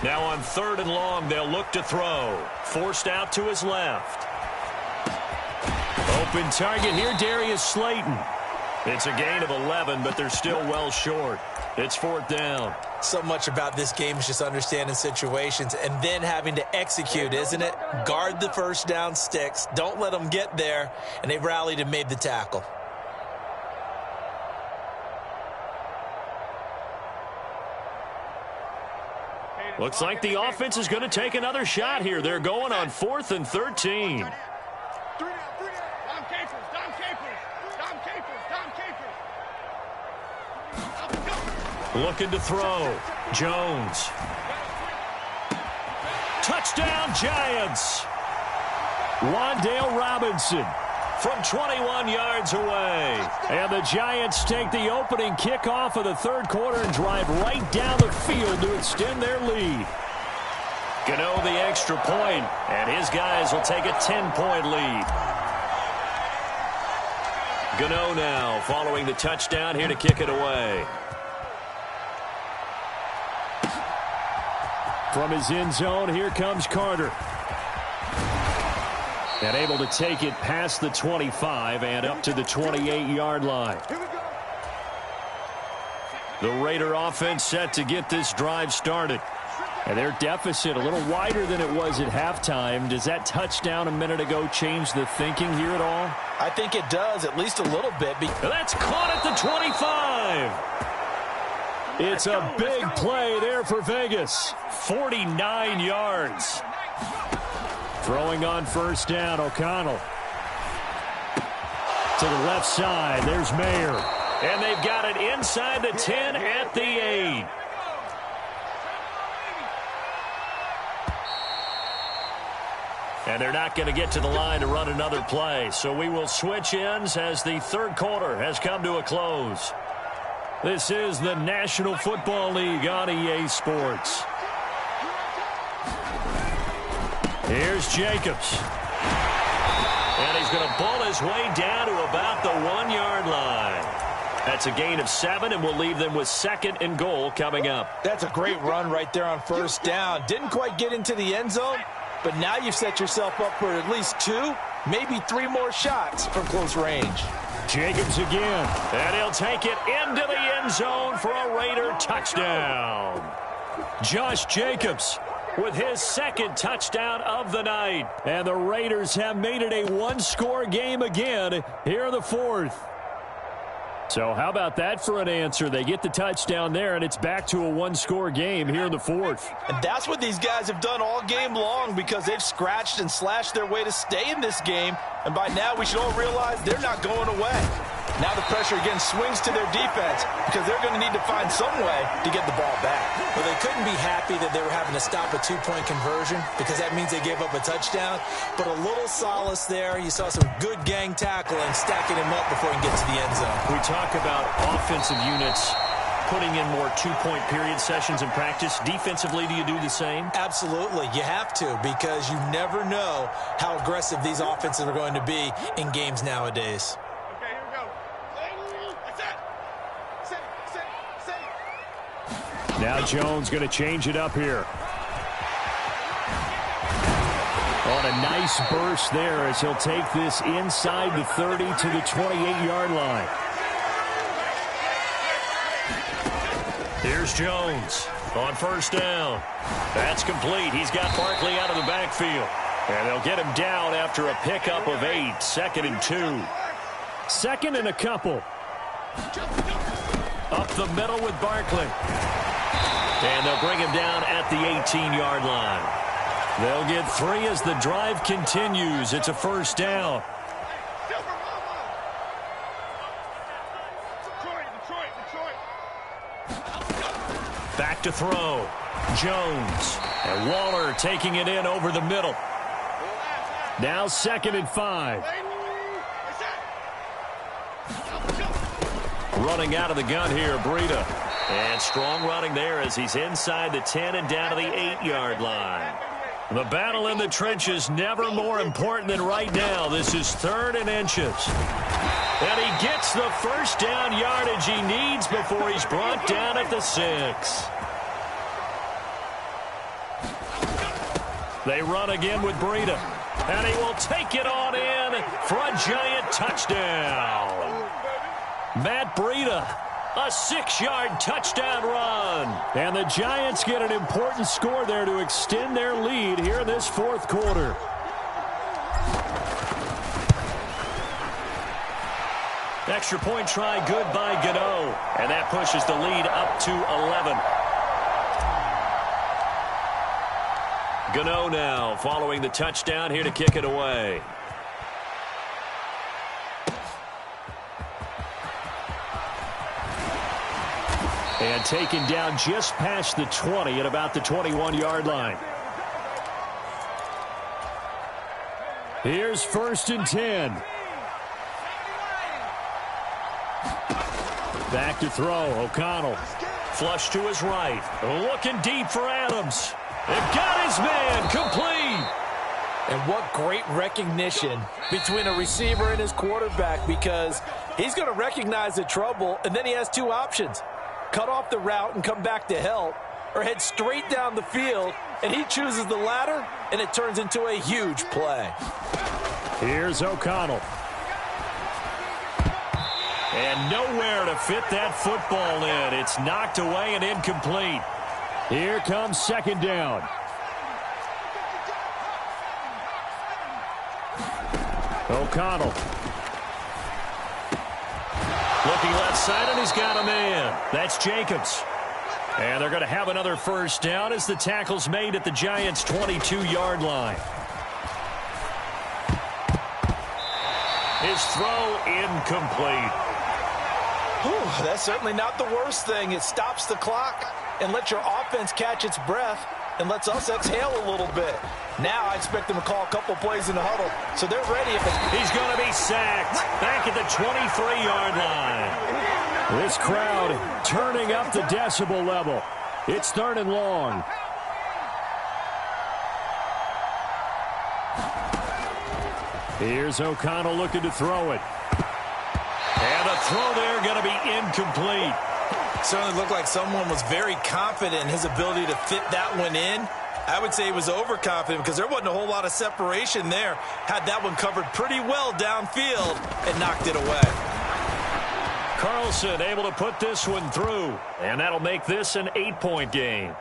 Now on 3rd and long, they'll look to throw. Forced out to his left. Open target here, Darius Slayton. It's a gain of 11, but they're still well short. It's 4th down. So much about this game is just understanding situations and then having to execute, isn't it? Guard the first down sticks. Don't let them get there. And they rallied and made the tackle. Looks like the offense is going to take another shot here. They're going on 4th and 13. Looking to throw. Jones. Touchdown, Giants. Wan'Dale Robinson from 21 yards away. And the Giants take the opening kickoff of the third quarter and drive right down the field to extend their lead. Gano the extra point, and his guys will take a 10-point lead. Gano now following the touchdown here to kick it away. From his end zone, here comes Carter. And able to take it past the 25 and up to the 28-yard line. The Raider offense set to get this drive started. And their deficit a little wider than it was at halftime. Does that touchdown a minute ago change the thinking here at all? I think it does, at least a little bit. That's caught at the 25. It's a big play there for Vegas. 49 yards. Throwing on first down, O'Connell. To the left side, there's Mayer. And they've got it inside the 10 at the 8. And they're not going to get to the line to run another play. So we will switch ends as the third quarter has come to a close. This is the National Football League on EA Sports. Here's Jacobs. And he's going to bull his way down to about the 1-yard line. That's a gain of 7, and we'll leave them with 2nd and goal coming up. That's a great run right there on first down. Didn't quite get into the end zone, but now you've set yourself up for at least 2, maybe 3 more shots from close range. Jacobs again. And he'll take it into the end zone for a Raider touchdown. Josh Jacobs with his 2nd touchdown of the night. And the Raiders have made it a 1-score game again here in the 4th. So how about that for an answer? They get the touchdown there, and it's back to a 1-score game here in the 4th. And that's what these guys have done all game long, because they've scratched and slashed their way to stay in this game. And by now, we should all realize they're not going away. Now the pressure again swings to their defense, because they're going to need to find some way to get the ball back. Well, they couldn't be happy that they were having to stop a 2-point conversion, because that means they gave up a touchdown. But a little solace there. You saw some good gang tackling, stacking him up before he can get to the end zone. We talk about offensive units putting in more 2-point period sessions in practice. Defensively, do you do the same? Absolutely. You have to, because you never know how aggressive these offenses are going to be in games nowadays. Now Jones going to change it up here. On a nice burst there as he'll take this inside the 30 to the 28-yard line. Here's Jones on first down. That's complete. He's got Barkley out of the backfield. And they'll get him down after a pickup of 8. 2nd and 2. 2nd and a couple. Up the middle with Barkley. And they'll bring him down at the 18-yard line. They'll get 3 as the drive continues. It's a first down. Back to throw. Jones. And Waller taking it in over the middle. Now 2nd and 5. Running out of the gun here, Breida. And strong running there as he's inside the 10 and down to the 8-yard line. The battle in the trenches never more important than right now. This is 3rd and inches. And he gets the first down yardage he needs before he's brought down at the 6. They run again with Breida. And he will take it on in for a giant touchdown. Matt Breida, a 6-yard touchdown run. And the Giants get an important score there to extend their lead here in this 4th quarter. Extra point try good by Gano. And that pushes the lead up to 11. Gano now following the touchdown here to kick it away. And taken down just past the 20 at about the 21-yard line. Here's 1st and 10. Back to throw, O'Connell. Flush to his right. Looking deep for Adams. They've got his man complete. And what great recognition between a receiver and his quarterback, because he's going to recognize the trouble, and then he has two options. Cut off the route and come back to help, or head straight down the field, and he chooses the latter, and it turns into a huge play. Here's O'Connell. And nowhere to fit that football in. It's knocked away and incomplete. Here comes 2nd down. O'Connell. Looking left side, and he's got a man. That's Jacobs. And they're going to have another 1st down as the tackle's made at the Giants' 22-yard line. His throw incomplete. Whew, that's certainly not the worst thing. It stops the clock and lets your offense catch its breath and lets us exhale a little bit. Now I expect them to call a couple plays in the huddle, so they're ready. He's going to be sacked back at the 23-yard line. This crowd turning up the decibel level. It's 3rd and long. Here's O'Connell looking to throw it. And the throw there going to be incomplete. Certainly looked like someone was very confident in his ability to fit that one in. I would say he was overconfident because there wasn't a whole lot of separation there. Had that one covered pretty well downfield and knocked it away. Carlson able to put this one through, and that'll make this an 8-point game.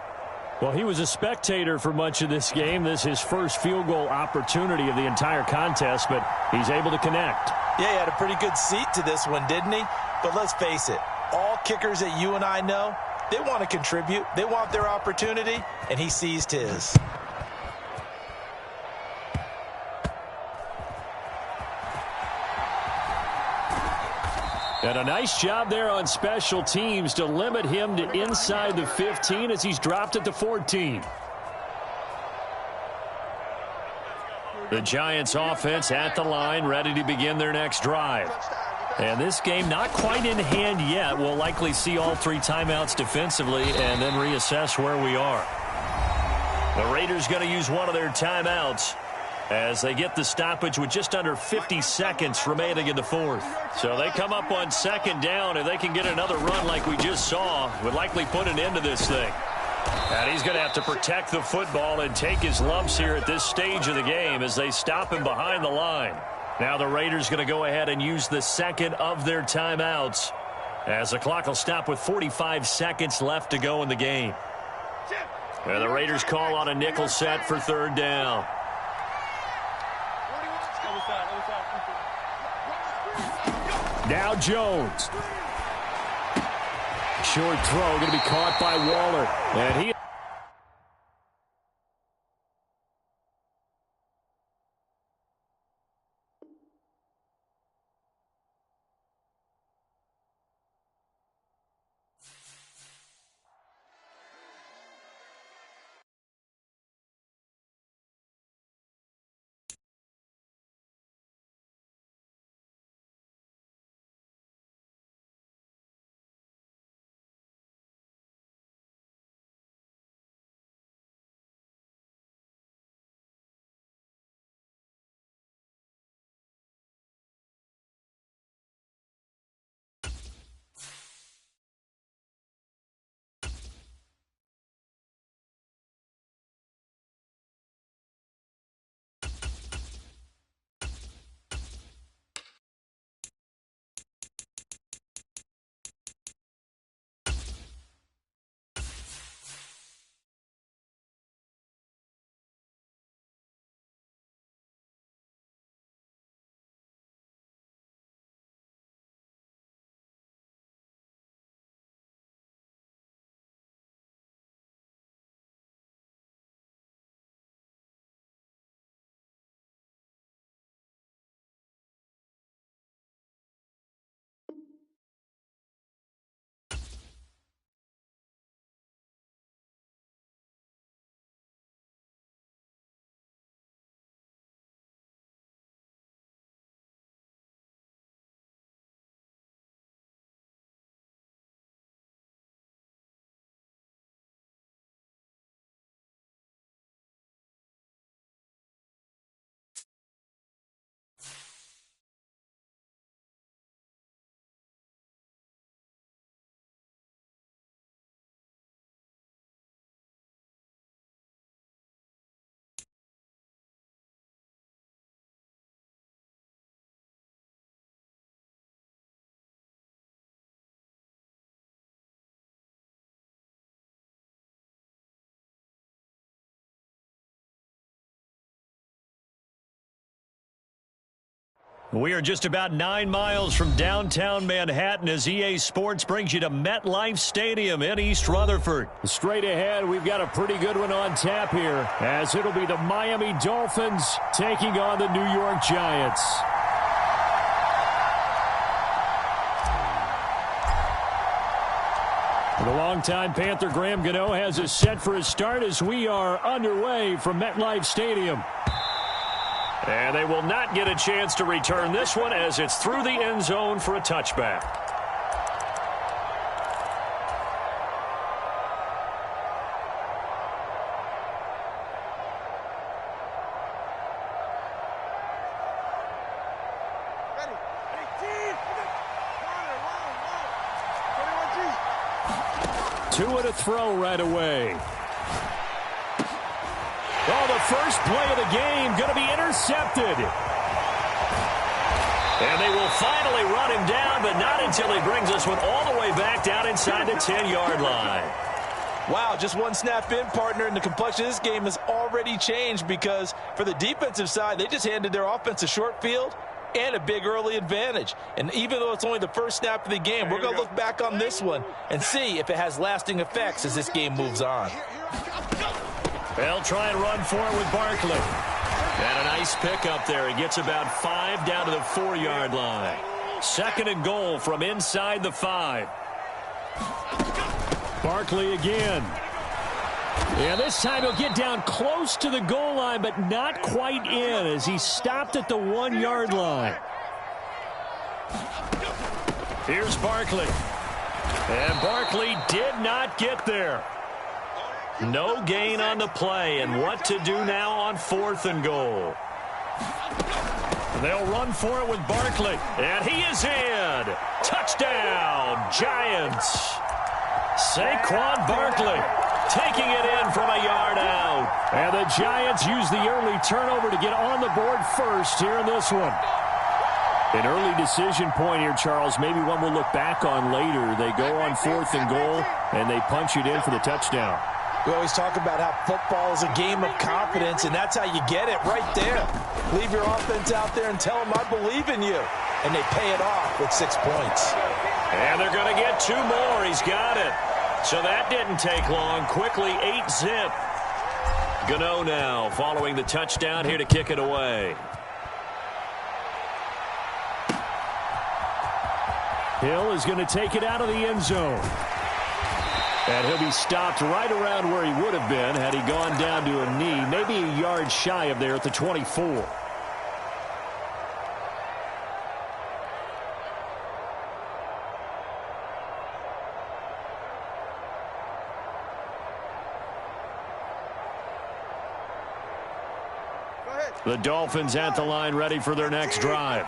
Well, he was a spectator for much of this game. This is his first field goal opportunity of the entire contest, but he's able to connect. Yeah, he had a pretty good seat to this one, didn't he? But let's face it, all kickers that you and I know, they want to contribute. They want their opportunity, and he seized his. And a nice job there on special teams to limit him to inside the 15 as he's dropped at the 14. The Giants offense at the line, ready to begin their next drive. And this game not quite in hand yet. We'll likely see all 3 timeouts defensively and then reassess where we are. The Raiders going to use one of their timeouts as they get the stoppage with just under 50 seconds remaining in the 4th. So they come up on 2nd down. If they can get another run like we just saw, would likely put an end to this thing. And he's going to have to protect the football and take his lumps here at this stage of the game as they stop him behind the line. Now the Raiders going to go ahead and use the 2nd of their timeouts as the clock will stop with 45 seconds left to go in the game. And the Raiders call on a nickel set for 3rd down. Now Jones. Short throw going to be caught by Waller. And he We are just about 9 miles from downtown Manhattan as EA Sports brings you to MetLife Stadium in East Rutherford. Straight ahead, we've got a pretty good one on tap here, as it'll be the Miami Dolphins taking on the New York Giants. The longtime Panther Graham Gano has us set for his start as we are underway from MetLife Stadium. And they will not get a chance to return this one as it's through the end zone for a touchback. Two to throw right away. Oh, the first play of the game going to be intercepted. And they will finally run him down, but not until he brings this one all the way back down inside the 10-yard line. Wow, just one snap in, partner, and the complexion of this game has already changed because for the defensive side, they just handed their offense a short field and a big early advantage. And even though it's only the first snap of the game, we're going to look back on this one and see if it has lasting effects as this game moves on. They'll try and run for it with Barkley. And a nice pickup there. He gets about 5 down to the 4-yard line. 2nd and goal from inside the 5. Barkley again. Yeah, this time he'll get down close to the goal line, but not quite in as he stopped at the 1-yard line. Here's Barkley. And Barkley did not get there. No gain on the play, and what to do now on 4th and goal. They'll run for it with Barkley, and he is in. Touchdown, Giants. Saquon Barkley taking it in from a yard out. And the Giants use the early turnover to get on the board first here in this one. An early decision point here, Charles. Maybe one we'll look back on later. They go on 4th and goal, and they punch it in for the touchdown. We always talk about how football is a game of confidence, and that's how you get it right there. Leave your offense out there and tell them I believe in you. And they pay it off with 6 points. And they're going to get 2 more. He's got it. So that didn't take long. Quickly, 8-zip. Gano now following the touchdown here to kick it away. Hill is going to take it out of the end zone. And he'll be stopped right around where he would have been had he gone down to a knee, maybe a yard shy of there at the 24. The Dolphins at the line ready for their next drive.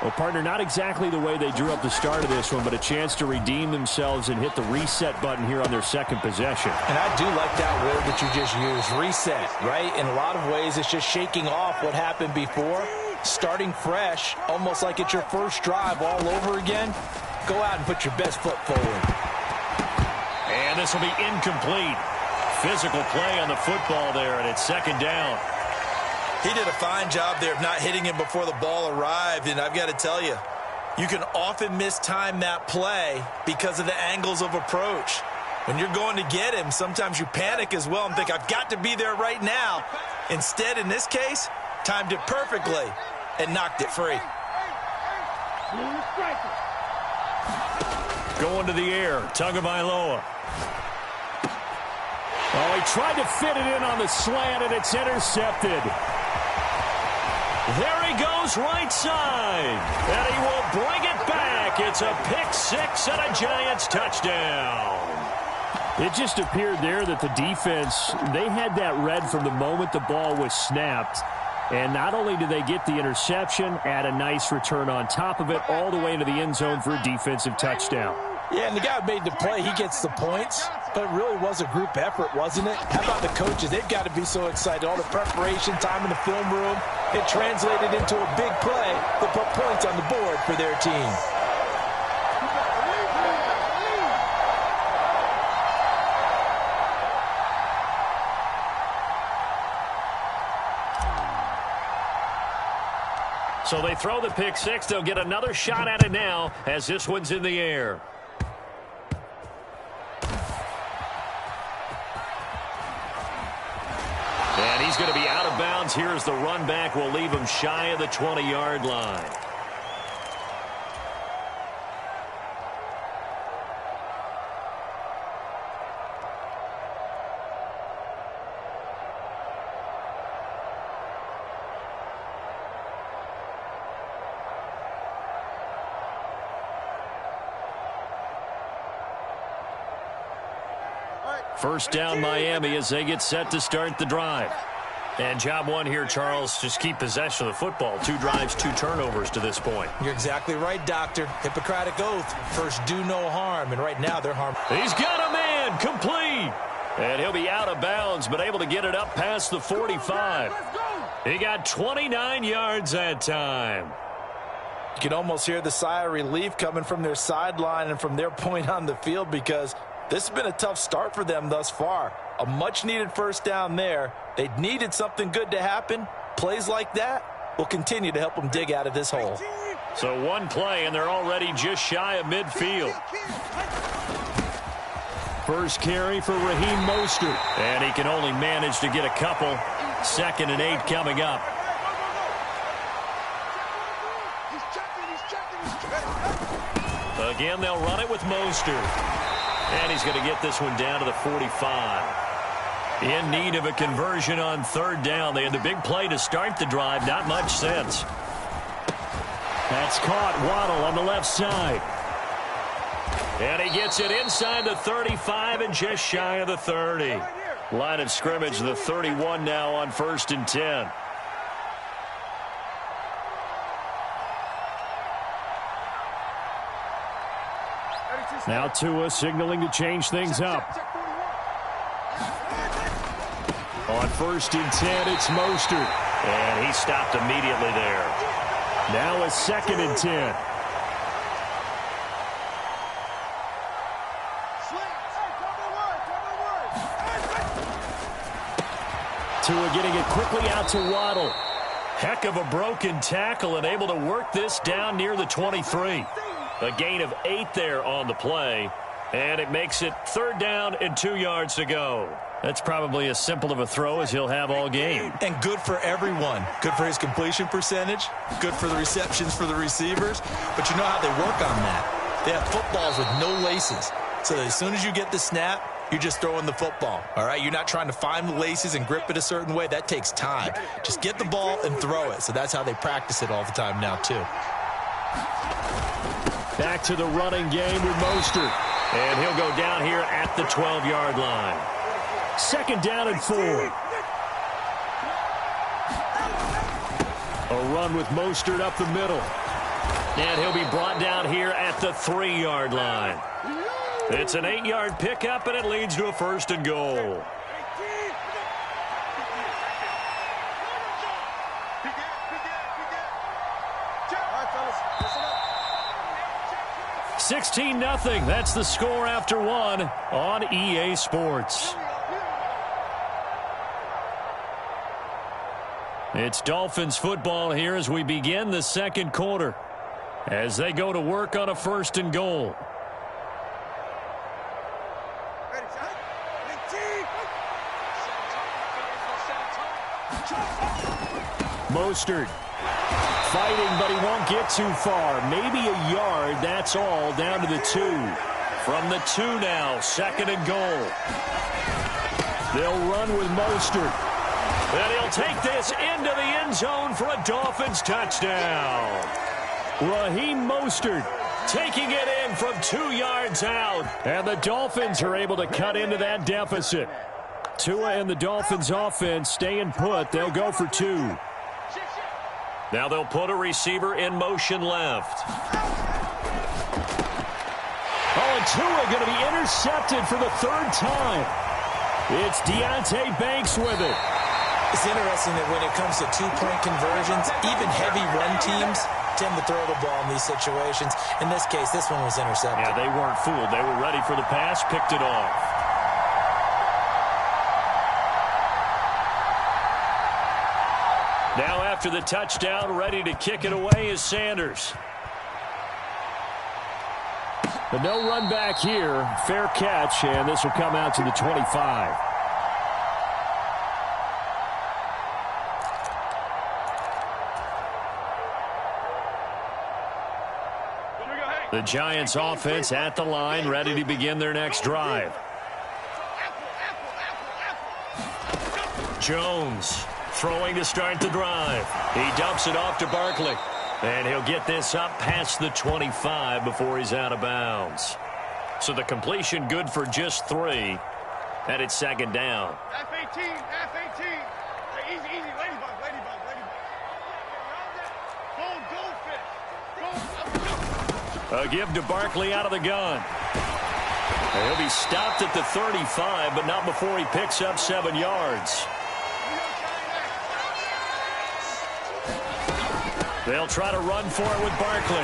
Well, partner, not exactly the way they drew up the start of this one, but a chance to redeem themselves and hit the reset button here on their 2nd possession. And I do like that word that you just used, reset, right? In a lot of ways, it's just shaking off what happened before, starting fresh, almost like it's your first drive all over again. Go out and put your best foot forward. And this will be incomplete. Physical play on the football there, and it's 2nd down. He did a fine job there of not hitting him before the ball arrived, and I've got to tell you, you can often mistime that play because of the angles of approach. When you're going to get him, sometimes you panic as well and think, I've got to be there right now. Instead, in this case, timed it perfectly and knocked it free. Going to the air, Tagovailoa. Oh, he tried to fit it in on the slant, and it's intercepted. There he goes right side. And he will bring it back. It's a pick 6 and a Giants touchdown. It just appeared there that the defense, they had that read from the moment the ball was snapped. And not only did they get the interception, add a nice return on top of it, all the way into the end zone for a defensive touchdown. Yeah, and the guy who made the play, he gets the points. But it really was a group effort, wasn't it? How about the coaches? They've got to be so excited. All the preparation, time in the film room, it translated into a big play that put points on the board for their team. So they throw the pick six. They'll get another shot at it now as this one's in the air. And he's going to be out of bounds. Here's the run back. Will leave him shy of the 20-yard line. First down, Miami, as they get set to start the drive. And job one here, Charles, just keep possession of the football. 2 drives, 2 turnovers to this point. You're exactly right, Doctor. Hippocratic oath. First, do no harm. And right now, they're harm. He's got a man, complete. And he'll be out of bounds, but able to get it up past the 45. He got 29 yards that time. You can almost hear the sigh of relief coming from their sideline and from their point on the field, because this has been a tough start for them thus far. A much-needed first down there. They needed something good to happen. Plays like that will continue to help them dig out of this hole. So one play, and they're already just shy of midfield. First carry for Raheem Mostert. And he can only manage to get a couple. 2nd and 8 coming up. Again, they'll run it with Mostert. And he's going to get this one down to the 45. In need of a conversion on 3rd down. They had the big play to start the drive. Not much sense. That's caught. Waddle on the left side. And he gets it inside the 35 and just shy of the 30. Line of scrimmage, the 31 now on 1st and 10. Now Tua signaling to change things up. On 1st and 10, it's Mostert. And he stopped immediately there. Now a 2nd and 10. Tua getting it quickly out to Waddle. Heck of a broken tackle and able to work this down near the 23. A gain of 8 there on the play. And it makes it 3rd down and 2 yards to go. That's probably as simple of a throw as he'll have all game. And good for everyone. Good for his completion percentage. Good for the receptions for the receivers. But you know how they work on that. They have footballs with no laces. So as soon as you get the snap, you're just throwing the football. All right? You're not trying to find the laces and grip it a certain way. That takes time. Just get the ball and throw it. So that's how they practice it all the time now, too. Back to the running game with Mostert. And he'll go down here at the 12-yard line. 2nd down and 4. A run with Mostert up the middle. And he'll be brought down here at the 3-yard line. It's an 8-yard pickup, and it leads to a 1st and goal. $16-0. That's the score after 1 on EA Sports. It's Dolphins football here as we begin the 2nd quarter, as they go to work on a 1st and goal. Mostert fighting, but he won't get too far. Maybe a yard, that's all, down to the 2. From the 2 now, 2nd and goal. They'll run with Mostert. And he'll take this into the end zone for a Dolphins touchdown. Raheem Mostert taking it in from 2 yards out. And the Dolphins are able to cut into that deficit. Tua and the Dolphins offense staying put. They'll go for 2. Now they'll put a receiver in motion left. Oh, and Tua going to be intercepted for the 3rd time. It's Deonte Banks with it. It's interesting that when it comes to 2-point conversions, even heavy run teams tend to throw the ball in these situations. In this case, this one was intercepted. Yeah, they weren't fooled. They were ready for the pass, picked it off. Now after the touchdown, ready to kick it away is Sanders. But no run back here. Fair catch, and this will come out to the 25. The Giants offense at the line, ready to begin their next drive. Jones throwing to start the drive. He dumps it off to Barkley. And he'll get this up past the 25 before he's out of bounds. So the completion good for just 3. And it's second down. F-18, F-18. Hey, easy, easy. Ladybug, ladybug, ladybug. Goldfish. A give to Barkley out of the gun. And he'll be stopped at the 35, but not before he picks up 7 yards. They'll try to run for it with Barkley.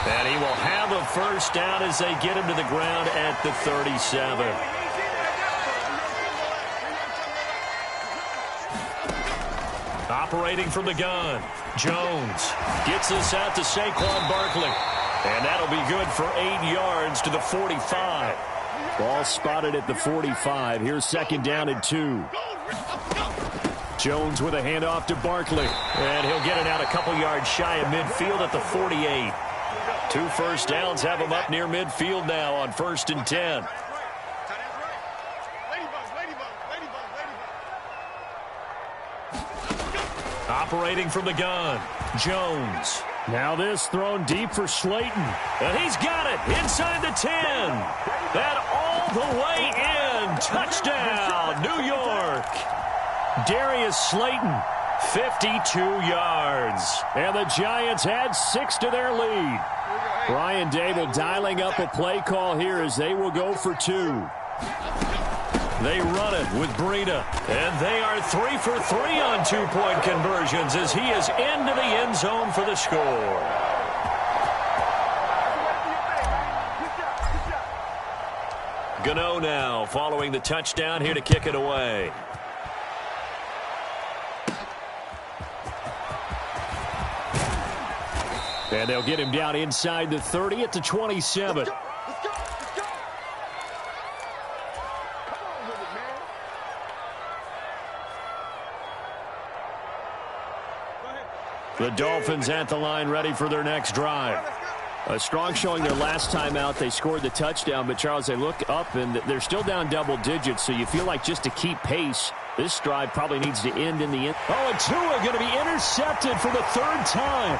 And he will have a first down as they get him to the ground at the 37. Operating from the gun, Jones gets this out to Saquon Barkley. And that'll be good for 8 yards to the 45. Ball spotted at the 45. Here's second down and 2. Jones with a handoff to Barkley. And he'll get it out a couple yards shy of midfield at the 48. 2 first downs have him up near midfield now on 1st and 10. Operating from the gun, Jones. Now this thrown deep for Slayton. And he's got it inside the 10. That all the way in. Touchdown, New York. Darius Slayton, 52 yards. and the Giants add 6 to their lead. Brian Dable dialing up a play call here as they will go for 2. They run it with Breida, and they are 3 for 3 on 2-point conversions as he is into the end zone for the score. Gano now following the touchdown here to kick it away. And they'll get him down inside the 30 at the 27. The Dolphins at the line ready for their next drive. A strong showing their last time out. They scored the touchdown, but Charles, they look up and they're still down double digits, so you feel like just to keep pace, this drive probably needs to end in the end. Oh, and Tua going to be intercepted for the 3rd time.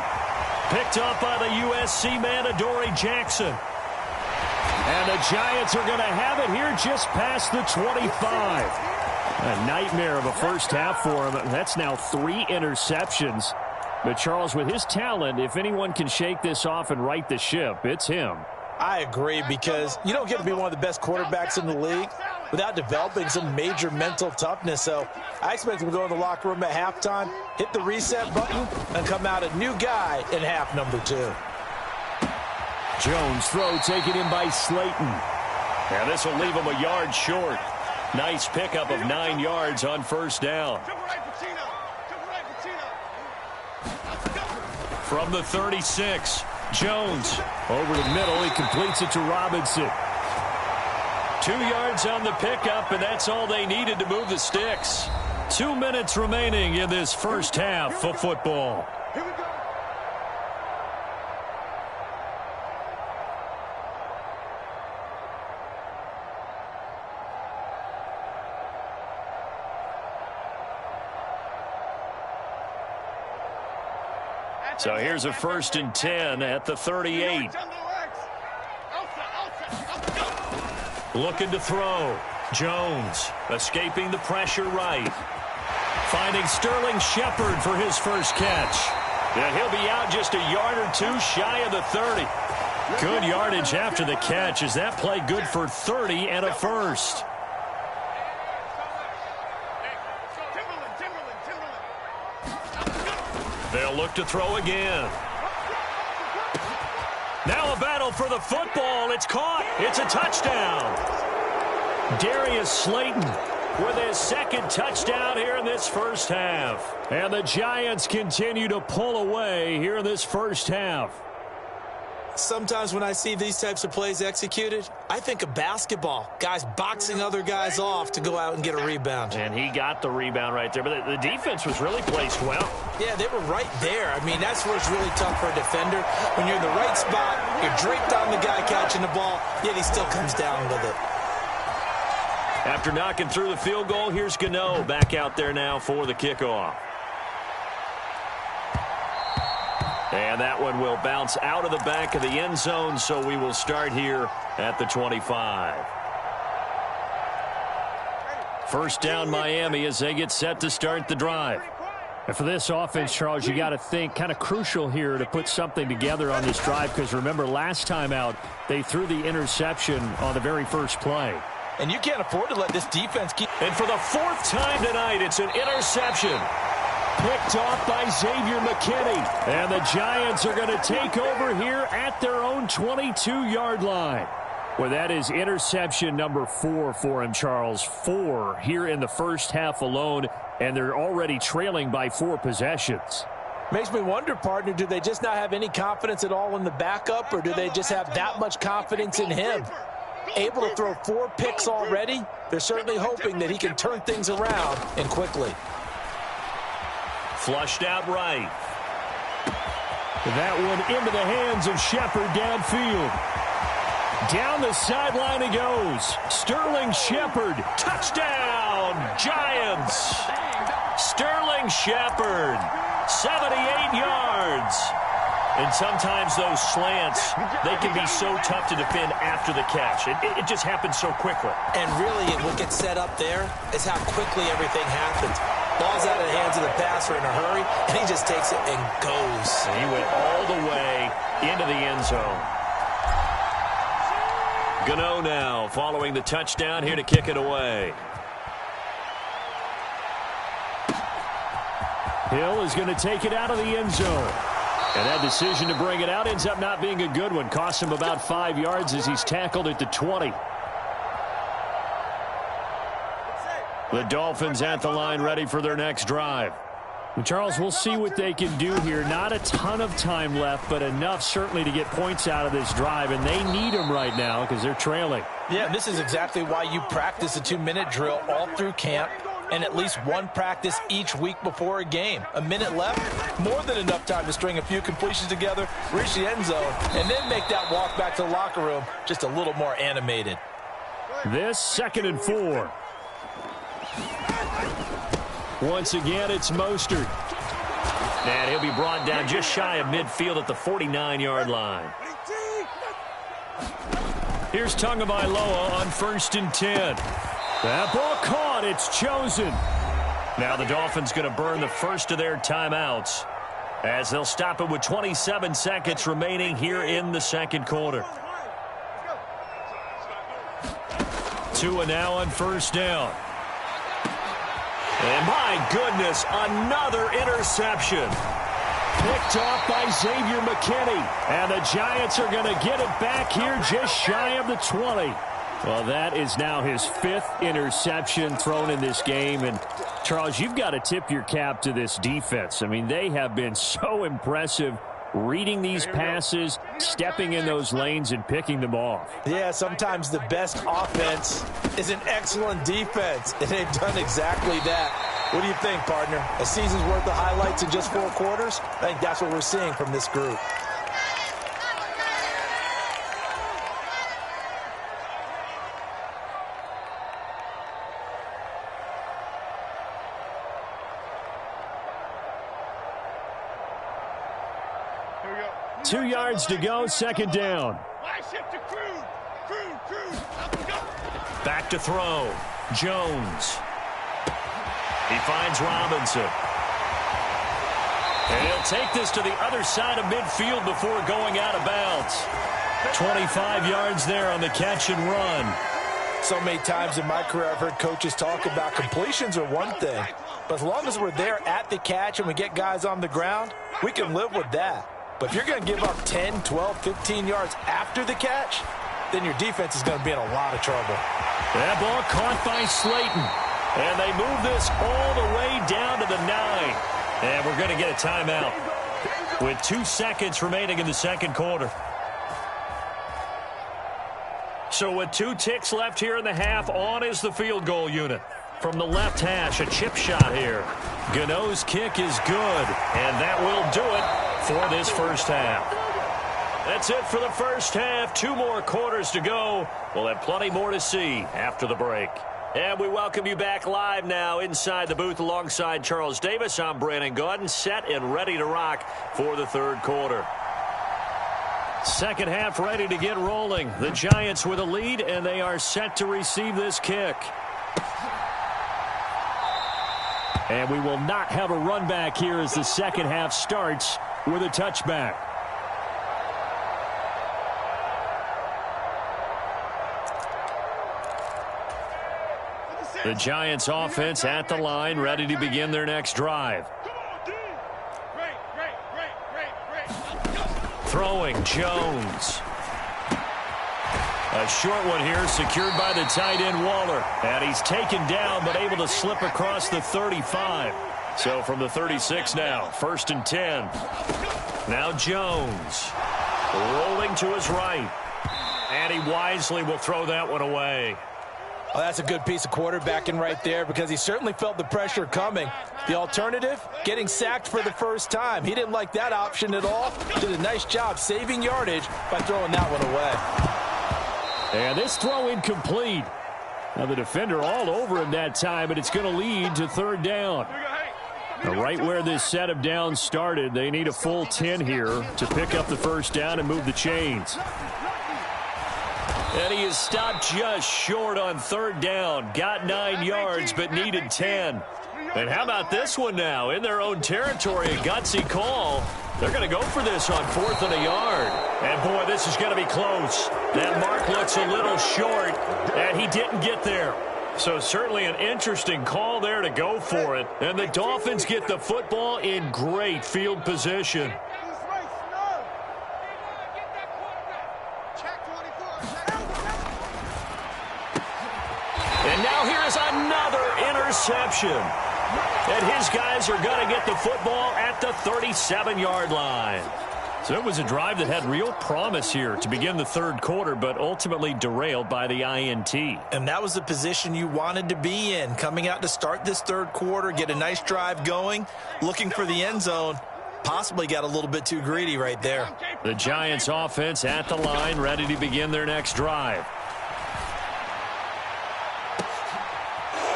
Picked up by the USC man, Adoree Jackson. And the Giants are going to have it here just past the 25. A nightmare of a first half for him. That's now 3 interceptions. But Charles, with his talent, if anyone can shake this off and right the ship, it's him. I agree, because you don't get to be one of the best quarterbacks in the league without developing some major mental toughness. So I expect him to go in the locker room at halftime, hit the reset button, and come out a new guy in half number 2. Jones throw taken in by Slayton. And this will leave him a yard short. Nice pickup of 9 yards on first down. From the 36, Jones Over the middle, he completes it to Robinson. 2 yards on the pickup, and that's all they needed to move the sticks. 2 minutes remaining in this first half of football. So here's a 1st and 10 at the 38. Looking to throw. Jones escaping the pressure right. Finding Sterling Shepard for his first catch. And he'll be out just a yard or 2 shy of the 30. Good yardage after the catch. Is that play good for 30 and a first? They'll look to throw again. Now a battle for the football. It's caught. It's a touchdown. Darius Slayton with his second touchdown here in this first half. And the Giants continue to pull away here in this first half. Sometimes when I see these types of plays executed, I think of basketball. Guys boxing other guys off to go out and get a rebound. And he got the rebound right there. But the defense was really placed well. Yeah, they were right there. I mean, that's where it's really tough for a defender. When you're in the right spot, you're draped on the guy catching the ball, yet he still comes down with it. After knocking through the field goal, here's Gano back out there now for the kickoff. And that one will bounce out of the back of the end zone, so we will start here at the 25. First down, Miami, as they get set to start the drive. And for this offense, Charles, you got to think kind of crucial here to put something together on this drive, because remember, last time out, they threw the interception on the very first play. And you can't afford to let this defense keep... And for the fourth time tonight, it's an interception. Picked off by Xavier McKinney. And the Giants are going to take over here at their own 22-yard line. Well, that is interception number 4 for him, Charles. 4 here in the first half alone, and they're already trailing by 4 possessions. Makes me wonder, partner, do they just not have any confidence at all in the backup, or do they just have that much confidence in him? Able to throw 4 picks already, they're certainly hoping that he can turn things around and quickly. Flushed out right. That one into the hands of Shepard downfield. Down the sideline he goes. Sterling Shepard. Touchdown, Giants. Sterling Shepard, 78 yards. And sometimes those slants, they can be so tough to defend after the catch. It just happens so quickly. And really, what gets set up there is how quickly everything happens. Ball's out of the hands of the passer in a hurry, and he just takes it and goes. And he went all the way into the end zone. Gano now following the touchdown here to kick it away. Hill is going to take it out of the end zone. And that decision to bring it out ends up not being a good one. Costs him about 5 yards as he's tackled at the 20. The Dolphins at the line, ready for their next drive. And Charles, we'll see what they can do here. Not a ton of time left, but enough certainly to get points out of this drive. And they need them right now because they're trailing. Yeah, this is exactly why you practice a 2-minute drill all through camp, and at least one practice each week before a game. A minute left, more than enough time to string a few completions together, reach the end zone, and then make that walk back to the locker room just a little more animated. This 2nd and 4. Once again, it's Mostert. And he'll be brought down just shy of midfield at the 49-yard line. Here's Tagovailoa on 1st and 10. That ball caught. It's chosen. Now the Dolphins going to burn the first of their timeouts as they'll stop it with 27 seconds remaining here in the second quarter. Tua now on 1st down. And my goodness, another interception. Picked off by Xavier McKinney. And the Giants are going to get it back here just shy of the 20. Well, that is now his 5th interception thrown in this game. And, Charles, you've got to tip your cap to this defense. I mean, they have been so impressive reading these passes, stepping in those lanes, and picking them off. Yeah, sometimes the best offense is an excellent defense, and they've done exactly that. What do you think, partner? A season's worth of highlights in just 4 quarters? I think that's what we're seeing from this group. Here we go. 2 yards to go, 2nd down. Wide shift to Cruz. Cruz. Up, go. Back to throw. Jones. He finds Robinson. And he'll take this to the other side of midfield before going out of bounds. 25 yards there on the catch and run. So many times in my career I've heard coaches talk about completions are one thing, but as long as we're there at the catch and we get guys on the ground, we can live with that. But if you're going to give up 10, 12, 15 yards after the catch, then your defense is going to be in a lot of trouble. That ball caught by Slayton. And they move this all the way down to the 9. And we're going to get a timeout with 2 seconds remaining in the second quarter. So with 2 ticks left here in the half, on is the field goal unit. From the left hash, a chip shot here. Gano's kick is good, and that will do it for this first half. That's it for the first half. 2 more quarters to go. We'll have plenty more to see after the break. And we welcome you back live now inside the booth alongside Charles Davis. I'm Brandon Gaudin, set and ready to rock for the third quarter. Second half ready to get rolling. The Giants with a lead, and they are set to receive this kick. And we will not have a run back here as the second half starts with a touchback. The Giants offense at the line, ready to begin their next drive. Throwing Jones. A short one here, secured by the tight end Waller. And he's taken down, but able to slip across the 35. So from the 36 now, 1st and 10. Now Jones. Rolling to his right. And he wisely will throw that one away. Well, that's a good piece of quarterbacking right there because he certainly felt the pressure coming. The alternative, getting sacked for the first time. He didn't like that option at all. Did a nice job saving yardage by throwing that one away. And this throw incomplete. Now the defender all over him that time, but it's going to lead to third down. Now right where this set of downs started, they need a full 10 here to pick up the first down and move the chains. And he is stopped just short on third down. Got 9 yards, but needed 10. And how about this one now? In their own territory, a gutsy call. They're going to go for this on 4th and a yard. And, boy, this is going to be close. That mark looks a little short, and he didn't get there. So certainly an interesting call there to go for it. And the Dolphins get the football in great field position. And now here's another interception. And his guys are going to get the football at the 37-yard line. So it was a drive that had real promise here to begin the third quarter, but ultimately derailed by the INT. And that was the position you wanted to be in, coming out to start this third quarter, get a nice drive going, looking for the end zone. Possibly got a little bit too greedy right there. The Giants offense at the line, ready to begin their next drive.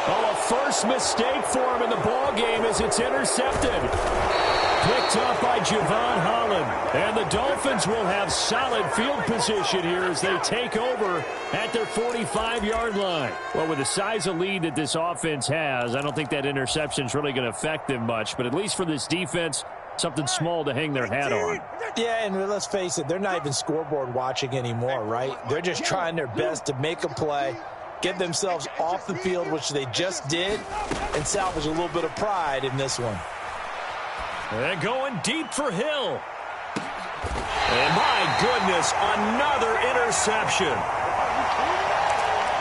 Oh, a first mistake for him in the ball game as it's intercepted. Picked up by Javon Holland. And the Dolphins will have solid field position here as they take over at their 45-yard line. Well, with the size of lead that this offense has, I don't think that interception is really going to affect them much. But at least for this defense, something small to hang their hat on. Yeah, and let's face it, they're not even scoreboard watching anymore, right? They're just trying their best to make a play, get themselves off the field, which they just did, and salvage a little bit of pride in this one. And going deep for Hill. And my goodness, another interception.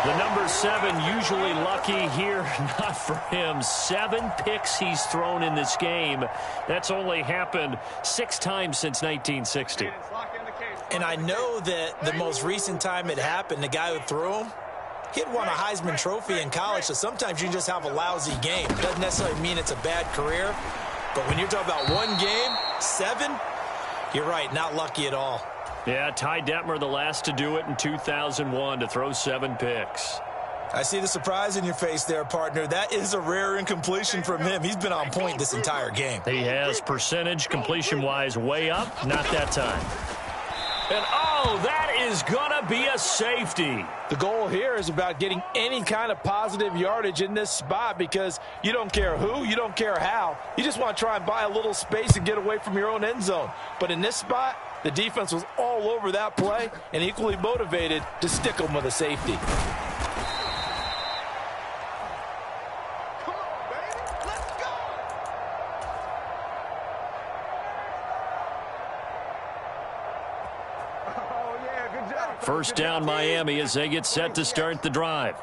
The number 7 usually lucky here, not for him. 7 picks he's thrown in this game. That's only happened 6 times since 1960. And I know that the most recent time it happened, the guy who threw him, he had won a Heisman Trophy in college, so sometimes you just have a lousy game. Doesn't necessarily mean it's a bad career, but when you're talking about one game, 7, you're right, not lucky at all. Yeah, Ty Detmer, the last to do it in 2001, to throw 7 picks. I see the surprise in your face there, partner. That is a rare incompletion from him. He's been on point this entire game. He has percentage completion-wise way up, not that time. And, oh, that is going to be a safety. The goal here is about getting any kind of positive yardage in this spot because you don't care who, you don't care how. You just want to try and buy a little space and get away from your own end zone. But in this spot, the defense was all over that play and equally motivated to stick them with a safety. First down Miami as they get set to start the drive.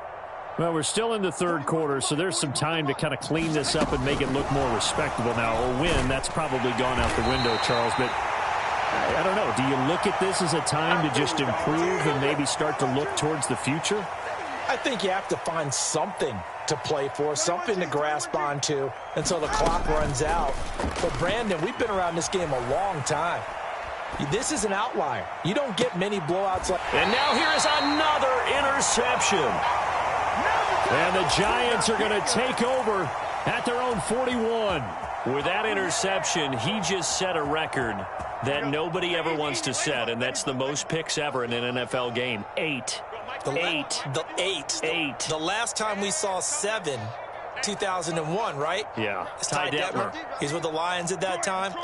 Well, we're still in the third quarter, so there's some time to kind of clean this up and make it look more respectable. Now, a win, that's probably gone out the window, Charles, but I don't know. Do you look at this as a time to just improve and maybe start to look towards the future? I think you have to find something to play for, something to grasp onto until the clock runs out. But, Brandon, we've been around this game a long time. This is an outlier. You don't get many blowouts like. And now here is another interception. And the Giants are going to take over at their own 41. With that interception, he just set a record that nobody ever wants to set, and that's the most picks ever in an NFL game. 8. The last time we saw 7, 2001, right? Yeah. It's Ty Detmer. He's with the Lions at that time.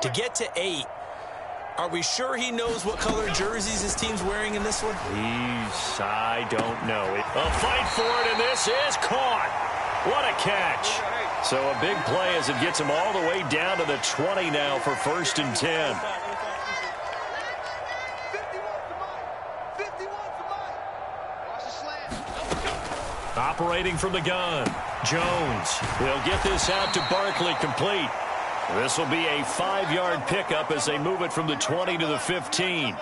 To get to 8, are we sure he knows what color jerseys his team's wearing in this one? I don't know. A fight for it, and this is caught. What a catch. So a big play as it gets him all the way down to the 20 now for 1st and 10. Operating from the gun, Jones will get this out to Barkley, complete. This will be a 5-yard pickup as they move it from the 20 to the 15.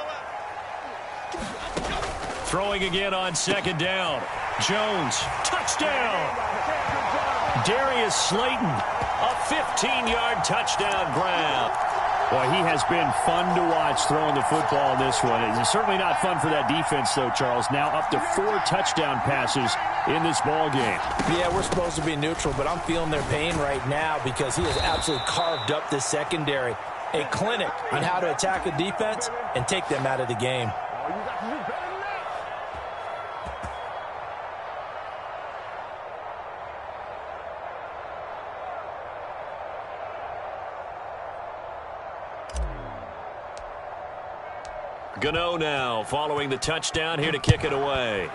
Throwing again on 2nd down. Jones, touchdown. Darius Slayton, a 15-yard touchdown grab. Boy, he has been fun to watch throwing the football in this one. It's certainly not fun for that defense, though, Charles. Now up to 4 touchdown passes in this ball game. Yeah, we're supposed to be neutral, but I'm feeling their pain right now because he has absolutely carved up this secondary. A clinic on how to attack a defense and take them out of the game. Gano now following the touchdown here to kick it away.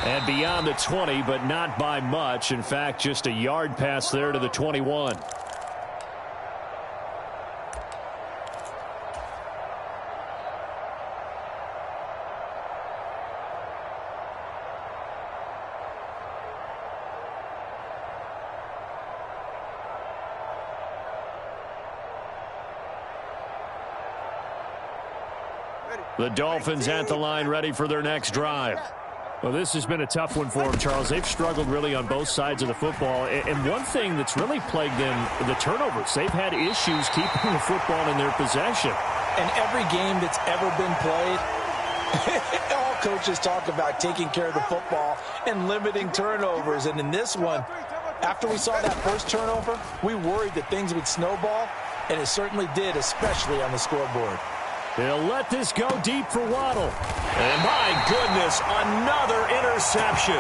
And beyond the 20, but not by much. In fact, just a yard pass there to the 21. The Dolphins at the line, ready for their next drive. Well, this has been a tough one for them, Charles. They've struggled really on both sides of the football. And one thing that's really plagued them, the turnovers. They've had issues keeping the football in their possession. And every game that's ever been played, all coaches talk about taking care of the football and limiting turnovers. And in this one, after we saw that first turnover, we worried that things would snowball, and it certainly did, especially on the scoreboard. They'll let this go deep for Waddle. And my goodness, another interception.